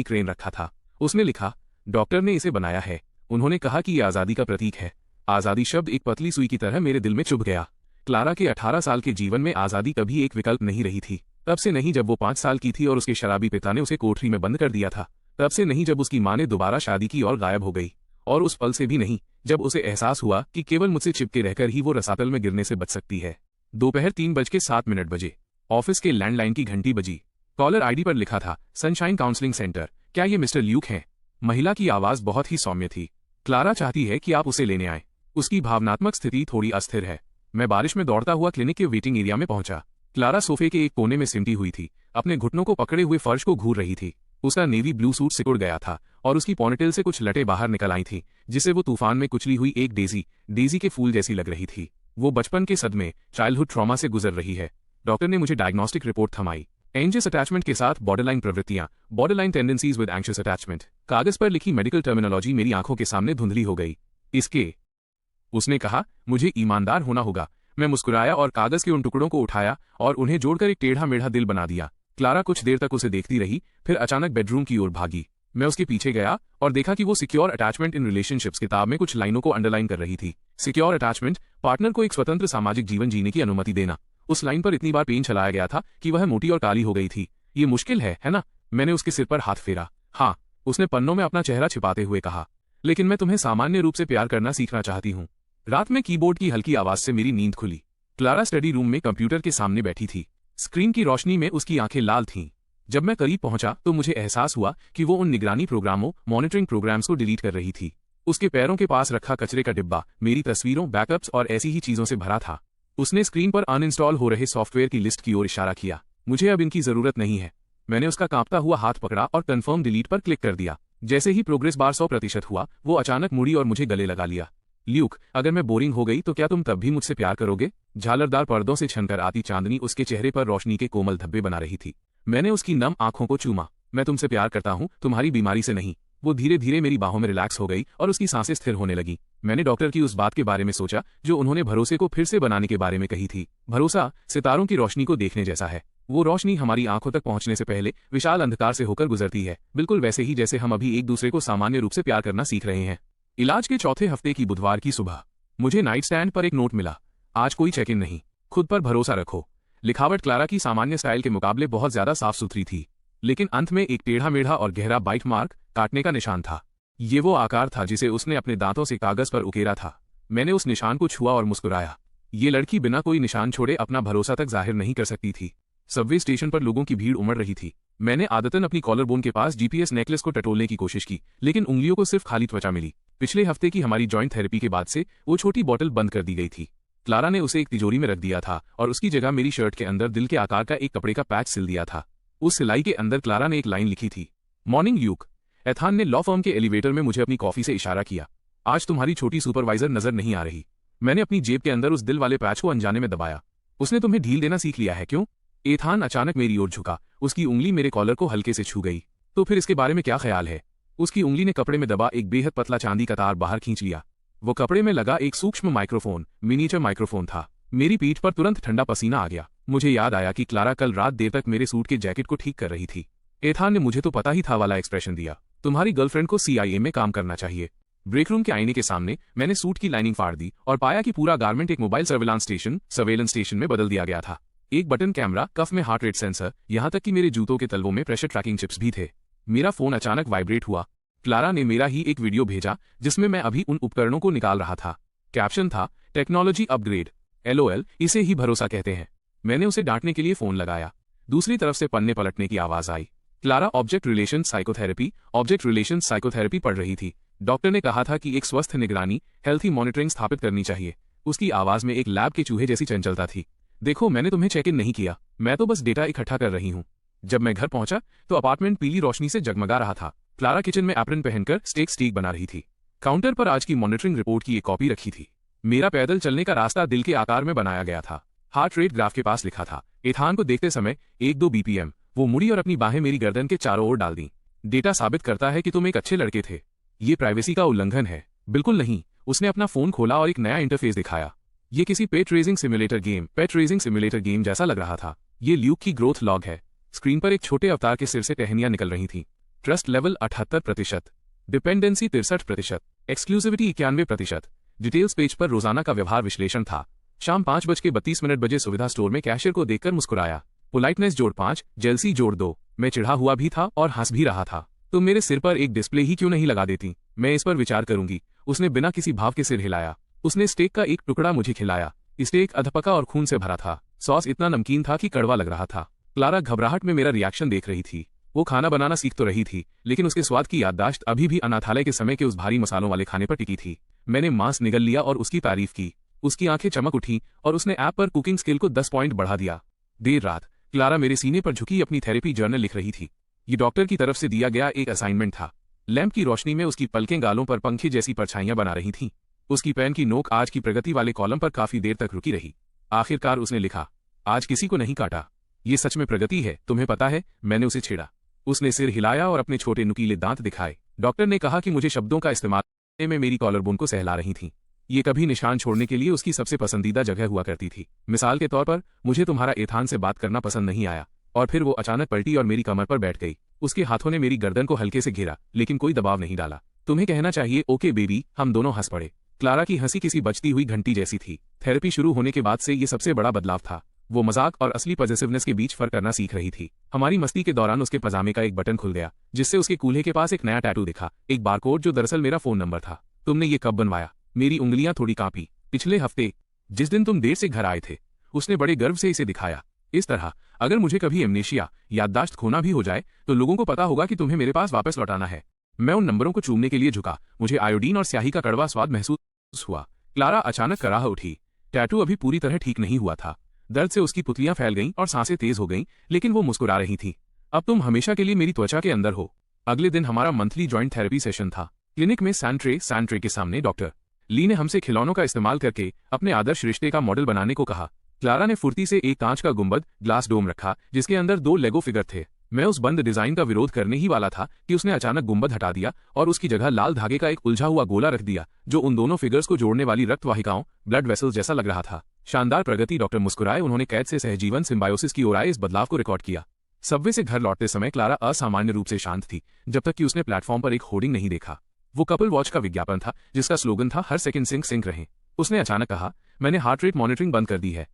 क्रेन रखा था। उसने लिखा, डॉक्टर ने इसे बनाया है। उन्होंने कहा कि यह आजादी का प्रतीक है। आजादी शब्द एक पतली सुई की तरह मेरे दिल में चुभ गया। क्लारा के 18 साल के जीवन में आजादी कभी एक विकल्प नहीं रही थी। तब से नहीं जब वो 5 साल की थी और उसके शराबी पिता ने उसे कोठरी में बंद कर दिया था। तब से नहीं जब उसकी मां ने दोबारा शादी की और गायब हो गई। और उस पल से भी नहीं जब उसे एहसास हुआ कि केवल मुझसे चिपके रहकर ही वो रसातल में गिरने से बच सकती है। दोपहर 3:07 ऑफिस के लैंडलाइन की घंटी बजी। कॉलर आईडी पर लिखा था, सनशाइन काउंसलिंग सेंटर। क्या ये मिस्टर ल्यूक हैं? महिला की आवाज बहुत ही सौम्य थी। क्लारा चाहती है कि आप उसे लेने आए। उसकी भावनात्मक स्थिति थोड़ी अस्थिर है। मैं बारिश में दौड़ता हुआ क्लिनिक के वेटिंग एरिया में पहुंचा। क्लारा सोफे के एक कोने में सिमटी हुई थी, अपने घुटनों को पकड़े हुए फर्श को घूर रही थी। उसका नेवी ब्लू सूट सिकुड़ गया था और उसकी पॉनीटेल से कुछ लटें बाहर निकल आई थी, जिससे वो तूफान में कुचली हुई एक डेजी के फूल जैसी लग रही थी। वो बचपन के सदमे, चाइल्डहुड ट्रॉमा से गुजर रही है। डॉक्टर ने मुझे डायग्नोस्टिक रिपोर्ट थमाई। एंजियस अटैचमेंट के साथ बॉर्डरलाइन प्रवृत्तियां, borderline tendencies with anxious attachment. कागज पर लिखी मेडिकल टर्मिनोलॉजी मेरी आंखों के सामने धुंधली हो गई। उसने कहा, मुझे ईमानदार होना होगा। मैं मुस्कुराया और कागज के उन टुकड़ों को उठाया और उन्हें जोड़कर एक टेढ़ा मेढ़ा दिल बना दिया। क्लारा कुछ देर तक उसे देखती रही, फिर अचानक बेडरूम की ओर भागी। मैं उसके पीछे गया और देखा कि वो सिक्योर अटैचमेंट इन रिलेशनशिप्स किताब में कुछ लाइनों को अंडरलाइन कर रही थी। सिक्योर अटैचमेंट, पार्टनर को एक स्वतंत्र सामाजिक जीवन जीने की अनुमति देना। उस लाइन पर इतनी बार पेन चलाया गया था कि वह मोटी और काली हो गई थी। ये मुश्किल है ना? मैंने उसके सिर पर हाथ फेरा। हाँ, उसने पन्नों में अपना चेहरा छिपाते हुए कहा, लेकिन मैं तुम्हें सामान्य रूप से प्यार करना सीखना चाहती हूँ। रात में कीबोर्ड की हल्की आवाज से मेरी नींद खुली। क्लारा स्टडी रूम में कंप्यूटर के सामने बैठी थी। स्क्रीन की रोशनी में उसकी आंखें लाल थीं। जब मैं करीब पहुंचा तो मुझे एहसास हुआ कि वो उन निगरानी प्रोग्रामों, मॉनिटरिंग प्रोग्राम्स को डिलीट कर रही थी। उसके पैरों के पास रखा कचरे का डिब्बा मेरी तस्वीरों, बैकअप्स और ऐसी ही चीजों से भरा था। उसने स्क्रीन पर अनइंस्टॉल हो रहे सॉफ्टवेयर की लिस्ट की ओर इशारा किया। मुझे अब इनकी जरूरत नहीं है। मैंने उसका कांपता हुआ हाथ पकड़ा और कन्फर्म डिलीट पर क्लिक कर दिया। जैसे ही प्रोग्रेस बार 100% हुआ, वो अचानक मुड़ी और मुझे गले लगा लिया। ल्यूक, अगर मैं बोरिंग हो गई तो क्या तुम तब भी मुझसे प्यार करोगे? झालरदार पर्दों से छनकर आती चांदनी उसके चेहरे पर रोशनी के कोमल धब्बे बना रही थी। मैंने उसकी नम आंखों को चूमा। मैं तुमसे प्यार करता हूँ, तुम्हारी बीमारी से नहीं। वो धीरे धीरे मेरी बाहों में रिलैक्स हो गई और उसकी सांसें स्थिर होने लगी। मैंने डॉक्टर की उस बात के बारे में सोचा जो उन्होंने भरोसे को फिर से बनाने के बारे में कही थी। भरोसा सितारों की रोशनी को देखने जैसा है। वो रोशनी हमारी आंखों तक पहुंचने से पहले विशाल अंधकार से होकर गुजरती है, बिल्कुल वैसे ही जैसे हम अभी एक दूसरे को सामान्य रूप से प्यार करना सीख रहे हैं। इलाज के चौथे हफ्ते की बुधवार की सुबह मुझे नाइट स्टैंड पर एक नोट मिला। आज कोई चेक इन नहीं, खुद पर भरोसा रखो। लिखावट क्लारा की सामान्य स्टाइल के मुकाबले बहुत ज्यादा साफ सुथरी थी, लेकिन अंत में एक टेढ़ा मेढ़ा और गहरा बाइट मार्क, काटने का निशान था। ये वो आकार था जिसे उसने अपने दांतों से कागज पर उकेरा था। मैंने उस निशान को छुआ और मुस्कुराया। ये लड़की बिना कोई निशान छोड़े अपना भरोसा तक जाहिर नहीं कर सकती थी। सबवे स्टेशन पर लोगों की भीड़ उमड़ रही थी। मैंने आदतन अपनी कॉलर बोन के पास जीपीएस नेकलेस को टटोलने की कोशिश की, लेकिन उंगलियों को सिर्फ खाली त्वचा मिली। पिछले हफ्ते की हमारी जॉइंट थेरेपी के बाद से वो छोटी बोतल बंद कर दी गई थी। क्लारा ने उसे एक तिजोरी में रख दिया था और उसकी जगह मेरी शर्ट के अंदर दिल के आकार का एक कपड़े का पैच सिल दिया था। उस सिलाई के अंदर क्लारा ने एक लाइन लिखी थी, मॉर्निंग ल्यूक। एथान ने लॉ फर्म के एलिवेटर में मुझे अपनी कॉफी से इशारा किया। आज तुम्हारी छोटी सुपरवाइजर नजर नहीं आ रही। मैंने अपनी जेब के अंदर उस दिल वाले पैच को अनजाने में दबाया। उसने तुम्हें ढील देना सीख लिया है क्यों? एथान अचानक मेरी ओर झुका। उसकी उंगली मेरे कॉलर को हल्के से छू गई। तो फिर इसके बारे में क्या ख्याल है? उसकी उंगली ने कपड़े में दबा एक बेहद पतला चांदी का तार बाहर खींच लिया। वो कपड़े में लगा एक सूक्ष्म माइक्रोफोन, मिनीचर माइक्रोफोन था। मेरी पीठ पर तुरंत ठंडा पसीना आ गया। मुझे याद आया कि क्लारा कल रात देर तक मेरे सूट के जैकेट को ठीक कर रही थी। एथान ने मुझे तो पता ही था वाला एक्सप्रेशन दिया, तुम्हारी गर्लफ्रेंड को CIA में काम करना चाहिए। ब्रेक रूम के आईने के सामने मैंने सूट की लाइनिंग फाड़ दी और पाया कि पूरा गारमेंट एक मोबाइल सर्वेलेंस स्टेशन में बदल दिया गया था। एक बटन कैमरा, कफ में हार्ट रेट सेंसर, यहाँ तक कि मेरे जूतों के तलवों में प्रेशर ट्रैकिंग चिप्स भी थे। मेरा फोन अचानक वाइब्रेट हुआ। क्लारा ने मेरा ही एक वीडियो भेजा जिसमें मैं अभी उन उपकरणों को निकाल रहा था। कैप्शन था, टेक्नोलॉजी अपग्रेड, LOL, इसे ही भरोसा कहते हैं। मैंने उसे डांटने के लिए फोन लगाया। दूसरी तरफ से पन्ने पलटने की आवाज आई। क्लारा ऑब्जेक्ट रिलेशन साइकोथेरेपी पढ़ रही थी। डॉक्टर ने कहा था कि एक स्वस्थ निगरानी, हेल्थी मॉनिटरिंग स्थापित करनी चाहिए। उसकी आवाज में एक लैब के चूहे जैसी चंचलता थी। देखो, मैंने तुम्हें चेक इन नहीं किया, मैं तो बस डेटा इकट्ठा कर रही हूँ। जब मैं घर पहुंचा तो अपार्टमेंट पीली रोशनी से जगमगा रहा था। क्लारा किचन में एप्रन पहनकर स्टेक बना रही थी। काउंटर पर आज की मॉनिटरिंग रिपोर्ट की एक कॉपी रखी थी। मेरा पैदल चलने का रास्ता दिल के आकार में बनाया गया था। हार्ट रेट ग्राफ के पास लिखा था। एथान को देखते समय 1-2 BPM। वो मुड़ी और अपनी बाहें मेरी गर्दन के चारों ओर डाल दी। डेटा साबित करता है कि तुम एक अच्छे लड़के थे। ये प्राइवेसी का उल्लंघन है। बिल्कुल नहीं। उसने अपना फोन खोला और एक नया इंटरफेस दिखाया। ये किसी पेट रेजिंग सिमुलेटर गेम जैसा लग रहा था। ये ल्यूक की ग्रोथ लॉग है। स्क्रीन पर एक छोटे अवतार के सिर से टहनियां निकल रही थीं। Trust level 78%, dependency 63%, exclusivity 91%। Details page पर रोजाना का व्यवहार विश्लेषण था। शाम 5:32 बजे सुविधा स्टोर में कैशियर को देखकर मुस्कुराया। पोलाइटनेस जोड़ 5, जेलसी जोड़ 2। मैं चिढ़ा हुआ भी था और हंस भी रहा था। तुम मेरे सिर पर एक डिस्प्ले ही क्यों नहीं लगा देती? मैं इस पर विचार करूंगी। उसने बिना किसी भाव के सिर हिलाया। उसने स्टेक का एक टुकड़ा मुझे खिलाया। स्टेक अधपका और खून से भरा था। सॉस इतना नमकीन था कि कड़वा लग रहा था। क्लारा घबराहट में मेरा रिएक्शन देख रही थी। वो खाना बनाना सीख तो रही थी, लेकिन उसके स्वाद की याददाश्त अभी भी अनाथालय के समय के उस भारी मसालों वाले खाने पर टिकी थी। मैंने मांस निगल लिया और उसकी तारीफ की। उसकी आंखें चमक उठी और उसने ऐप पर कुकिंग स्किल को 10 पॉइंट बढ़ा दिया। देर रात क्लारा मेरे सीने पर झुकी अपनी थेरेपी जर्नल लिख रही थी। ये डॉक्टर की तरफ से दिया गया एक असाइनमेंट था। लैंप की रोशनी में उसकी पलकें गालों पर पंखे जैसी परछाइयां बना रही थीं। उसकी पेन की नोक आज की प्रगति वाले कॉलम पर काफी देर तक रुकी रही। आखिरकार उसने लिखा, आज किसी को नहीं काटा। ये सच में प्रगति है, तुम्हें पता है। मैंने उसे छेड़ा। उसने सिर हिलाया और अपने छोटे नुकीले दांत दिखाए। डॉक्टर ने कहा कि मुझे शब्दों का इस्तेमाल में मेरी कॉलर बोन को सहला रही थी। ये कभी निशान छोड़ने के लिए उसकी सबसे पसंदीदा जगह हुआ करती थी। मिसाल के तौर पर, मुझे तुम्हारा एथान से बात करना पसंद नहीं आया। और फिर वो अचानक पलटी और मेरी कमर पर बैठ गई। उसके हाथों ने मेरी गर्दन को हल्के से घेरा, लेकिन कोई दबाव नहीं डाला। तुम्हें कहना चाहिए ओके बेबी। हम दोनों हंस पड़े। क्लारा की हंसी किसी बजती हुई घंटी जैसी थी। थेरेपी शुरू होने के बाद से ये सबसे बड़ा बदलाव था। वो मजाक और असली पॉजिटिवनेस के बीच फर्क करना सीख रही थी। हमारी मस्ती के दौरान उसके पजामे का एक बटन खुल गया, जिससे उसके कूल्हे के पास एक नया टैटू दिखा, एक बारकोड जो दरअसल मेरा फोन नंबर था। तुमने ये कब बनवाया? मेरी उंगलियां थोड़ी कांपी। पिछले हफ्ते, जिस दिन तुम देर से घर आए थे। उसने बड़े गर्व से इसे दिखाया। इस तरह अगर मुझे कभी एमनेशिया, याददाश्त खोना भी हो जाए तो लोगों को पता होगा कि तुम्हें मेरे पास वापस लौटाना है। मैं उन नंबरों को चूमने के लिए झुका। मुझे आयोडीन और स्याही का कड़वा स्वाद महसूस हुआ। क्लारा अचानक कराह उठी। टैटू अभी पूरी तरह ठीक नहीं हुआ था। दर्द से उसकी पुतलियां फैल गईं और सांसें तेज हो गईं, लेकिन वो मुस्कुरा रही थी। अब तुम हमेशा के लिए मेरी त्वचा के अंदर हो। अगले दिन हमारा मंथली जॉइंट थेरेपी सेशन था। क्लिनिक में सैंट्रे के सामने डॉक्टर ली ने हमसे खिलौनों का इस्तेमाल करके अपने आदर्श रिश्ते का मॉडल बनाने को कहा। क्लारा ने फुर्ती से एक कांच का गुंबद ग्लास डोम रखा जिसके अंदर 2 लेगो फिगर थे। मैं उस बंद डिजाइन का विरोध करने ही वाला था कि उसने अचानक गुंबद हटा दिया और उसकी जगह लाल धागे का एक उलझा हुआ गोला रख दिया जो उन दोनों फिगर्स को जोड़ने वाली रक्त वाहिकाओं ब्लड वेसल्स जैसा लग रहा था। शानदार प्रगति। डॉक्टर मुस्कुराए। उन्होंने कैद से सहजीवन सिम्बायोसिस की ओर आए इस बदलाव को रिकॉर्ड किया। सबवे से घर लौटते समय क्लारा असामान्य रूप से शांत थी जब तक कि उसने प्लेटफॉर्म पर एक होर्डिंग नहीं देखा। वो कपल वॉच का विज्ञापन था जिसका स्लोगन था हर सेकंड सिंक रहे। उसने अचानक कहा, मैंने हार्ट रेट मॉनिटरिंग बंद कर दी है।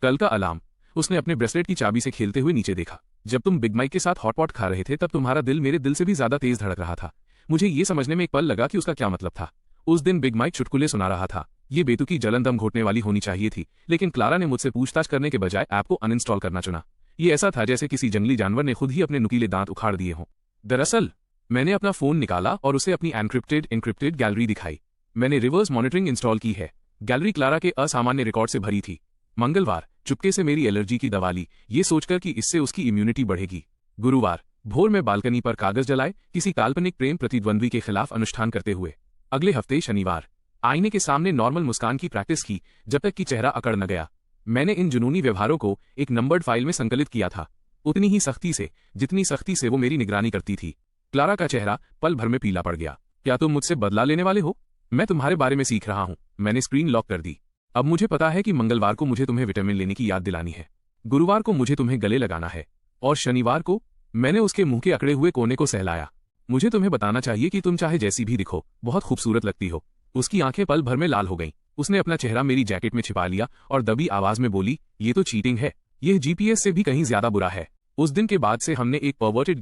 कल का अलार्म। उसने अपने ब्रेसलेट की चाबी से खेलते हुए नीचे देखा। जब तुम बिग माइक के साथ हॉटपॉट खा रहे थे तब तुम्हारा दिल मेरे दिल से भी ज्यादा तेज धड़क रहा था। मुझे ये समझने में एक पल लगा कि उसका क्या मतलब था। उस दिन बिग माइक चुटकुले सुना रहा था। ये बेतुकी जलन दम घोटने वाली होनी चाहिए थी, लेकिन क्लारा ने मुझसे पूछताछ करने के बजाय ऐप को अनइंस्टॉल करना चुना। ये ऐसा था जैसे किसी जंगली जानवर ने खुद ही अपने नुकीले दांत उखाड़ दिए हों। दरअसल मैंने अपना फोन निकाला और उसे अपनी एनक्रिप्टेड गैलरी दिखाई। मैंने रिवर्स मॉनिटरिंग इंस्टॉल की है। गैलरी क्लारा के असामान्य रिकॉर्ड से भरी थी। मंगलवार, चुपके से मेरी एलर्जी की दवा ली, ये सोचकर कि इससे उसकी इम्यूनिटी बढ़ेगी। गुरुवार, भोर में बालकनी पर कागज जलाए, किसी काल्पनिक प्रेम प्रतिद्वंद्वी के खिलाफ अनुष्ठान करते हुए। अगले हफ्ते शनिवार, आईने के सामने नॉर्मल मुस्कान की प्रैक्टिस की जब तक कि चेहरा अकड़ न गया। मैंने इन जुनूनी व्यवहारों को एक नंबर्ड फाइल में संकलित किया था, उतनी ही सख्ती से जितनी सख्ती से वो मेरी निगरानी करती थी। क्लारा का चेहरा पल भर में पीला पड़ गया। क्या तुम मुझसे बदला लेने वाले हो? मैं तुम्हारे बारे में सीख रहा हूं। मैंने स्क्रीन लॉक कर दी। अब मुझे पता है कि मंगलवार को मुझे तुम्हें विटामिन लेने की याद दिलानी है, गुरुवार को मुझे तुम्हें गले लगाना है और शनिवार को मैंने उसके मुंह के अकड़े हुए कोने को सहलाया। मुझे तुम्हें बताना चाहिए कि तुम चाहे जैसी भी दिखो, बहुत खूबसूरत लगती हो। उसकी आंखें पल भर में लाल हो गईं। उसने अपना चेहरा मेरी जैकेट में छिपा लिया और दबी आवाज में बोली, ये तो चीटिंग है। यह जीपीएस से भी कहीं ज्यादा बुरा है। उस दिन के बाद से हमने एक पर्वर्टेड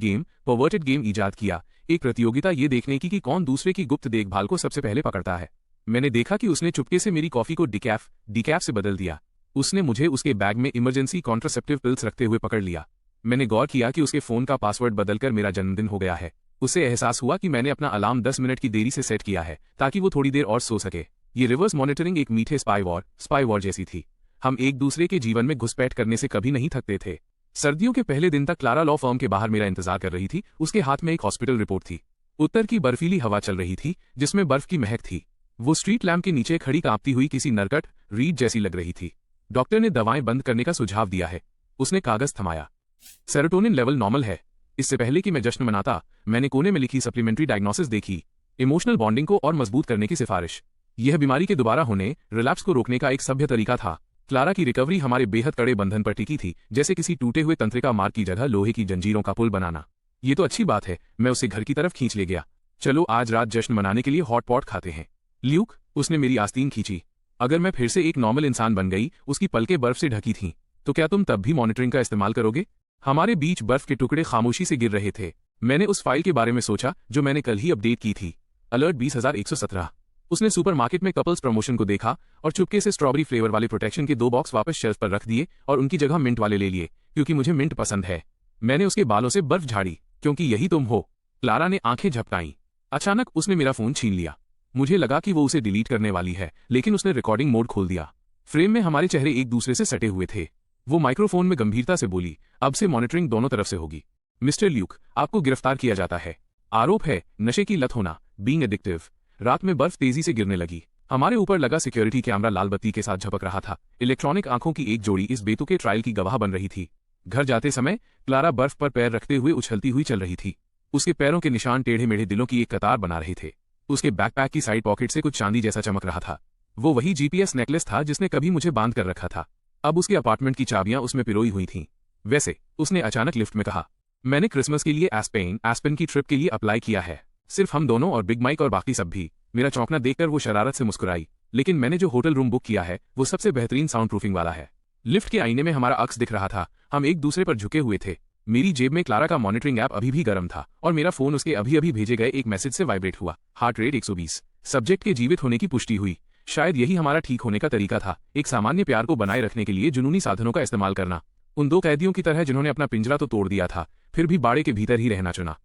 गेम इजाद किया, एक प्रतियोगिता ये देखने की कि कौन दूसरे की गुप्त देखभाल को सबसे पहले पकड़ता है। मैंने देखा कि उसने चुपके से मेरी कॉफी को डिकैफ से बदल दिया। उसने मुझे उसके बैग में इमरजेंसी कॉन्ट्रासेप्टिव पिल्स रखते हुए पकड़ लिया। मैंने गौर किया कि उसके फोन का पासवर्ड बदलकर मेरा जन्मदिन हो गया है। उसे एहसास हुआ कि मैंने अपना अलार्म 10 मिनट की देरी से सेट किया है ताकि वो थोड़ी देर और सो सके। ये रिवर्स मॉनिटरिंग एक मीठे स्पाई वॉर जैसी थी। हम एक दूसरे के जीवन में घुसपैठ करने से कभी नहीं थकते थे। सर्दियों के पहले दिन तक क्लारा लॉ फर्म के बाहर मेरा इंतजार कर रही थी। उसके हाथ में एक हॉस्पिटल रिपोर्ट थी। उत्तर की बर्फीली हवा चल रही थी जिसमें बर्फ की महक थी। वो स्ट्रीट लैम्प के नीचे खड़ी कांपती हुई किसी नरकट रीड जैसी लग रही थी। डॉक्टर ने दवाएं बंद करने का सुझाव दिया है। उसने कागज थमाया। सेरोटोनिन लेवल नॉर्मल है। इससे पहले कि मैं जश्न मनाता, मैंने कोने में लिखी सप्लीमेंट्री डायग्नोसिस देखी, इमोशनल बॉन्डिंग को और मजबूत करने की सिफारिश। यह बीमारी के दोबारा होने, रिलैप्स को रोकने का एक सभ्य तरीका था। क्लारा की रिकवरी हमारे बेहद कड़े बंधन पर टिकी थी, जैसे किसी टूटे हुए तंत्रिका मार्ग की जगह लोहे की जंजीरों का पुल बनाना। ये तो अच्छी बात है। मैं उसे घर की तरफ खींच ले गया। चलो आज रात जश्न मनाने के लिए हॉट पॉट खाते हैं। ल्यूक, उसने मेरी आस्तीन खींची। अगर मैं फिर से एक नॉर्मल इंसान बन गई, उसकी पलकें बर्फ से ढकी थीं, तो क्या तुम तब भी मॉनिटरिंग का इस्तेमाल करोगे? हमारे बीच बर्फ के टुकड़े खामोशी से गिर रहे थे। मैंने उस फाइल के बारे में सोचा जो मैंने कल ही अपडेट की थी, अलर्ट 20,117। उसने सुपरमार्केट में कपल्स प्रमोशन को देखा और चुपके से स्ट्रॉबेरी फ्लेवर वाले प्रोटेक्शन के 2 बॉक्स वापस शेल्फ पर रख दिए और उनकी जगह मिंट वाले ले लिए, क्योंकि मुझे मिंट पसंद है। मैंने उसके बालों से बर्फ झाड़ी, क्योंकि यही तुम हो। क्लारा ने आंखें झपकाईं। अचानक उसने मेरा फोन छीन लिया। मुझे लगा कि वो उसे डिलीट करने वाली है, लेकिन उसने रिकॉर्डिंग मोड खोल दिया। फ्रेम में हमारे चेहरे एक दूसरे से सटे हुए थे। वो माइक्रोफोन में गंभीरता से बोली, अब से मॉनिटरिंग दोनों तरफ से होगी। मिस्टर ल्यूक, आपको गिरफ्तार किया जाता है। आरोप है नशे की लत होना, बीइंग एडिक्टिव। रात में बर्फ तेजी से गिरने लगी। हमारे ऊपर लगा सिक्योरिटी कैमरा लाल बत्ती के साथ झपक रहा था। इलेक्ट्रॉनिक आंखों की एक जोड़ी इस बेतुके ट्रायल की गवाह बन रही थी। घर जाते समय क्लारा बर्फ पर पैर रखते हुए उछलती हुई चल रही थी। उसके पैरों के निशान टेढ़े मेढ़े दिलों की एक कतार बना रहे थे। उसके बैकपैक की साइड पॉकेट से कुछ चांदी जैसा चमक रहा था। वो वही जीपीएस नेकलेस था जिसने कभी मुझे बांध कर रखा था। अब उसके अपार्टमेंट की चाबियां उसमें पिरोई हुई थीं। वैसे, उसने अचानक लिफ्ट में कहा, मैंने क्रिसमस के लिए एस्पेन की ट्रिप के लिए अप्लाई किया है। सिर्फ हम दोनों और बिग माइक और बाकी सब भी। मेरा चौंकना देखकर वो शरारत से मुस्कुराई। लेकिन मैंने जो होटल रूम बुक किया है वो सबसे बेहतरीन साउंड प्रूफिंग वाला है। लिफ्ट के आईने में हमारा अक्स दिख रहा था। हम एक दूसरे पर झुके हुए थे। मेरी जेब में क्लारा का मॉनिटरिंग ऐप अभी भी गर्म था और मेरा फोन उसके अभी अभी भेजे गए एक मैसेज से वाइब्रेट हुआ। Heart rate 120। सब्जेक्ट के जीवित होने की पुष्टि हुई। शायद यही हमारा ठीक होने का तरीका था, एक सामान्य प्यार को बनाए रखने के लिए जुनूनी साधनों का इस्तेमाल करना। उन 2 कैदियों की तरह जिन्होंने अपना पिंजरा तो तोड़ दिया था, फिर भी बाड़े के भीतर ही रहना चुना।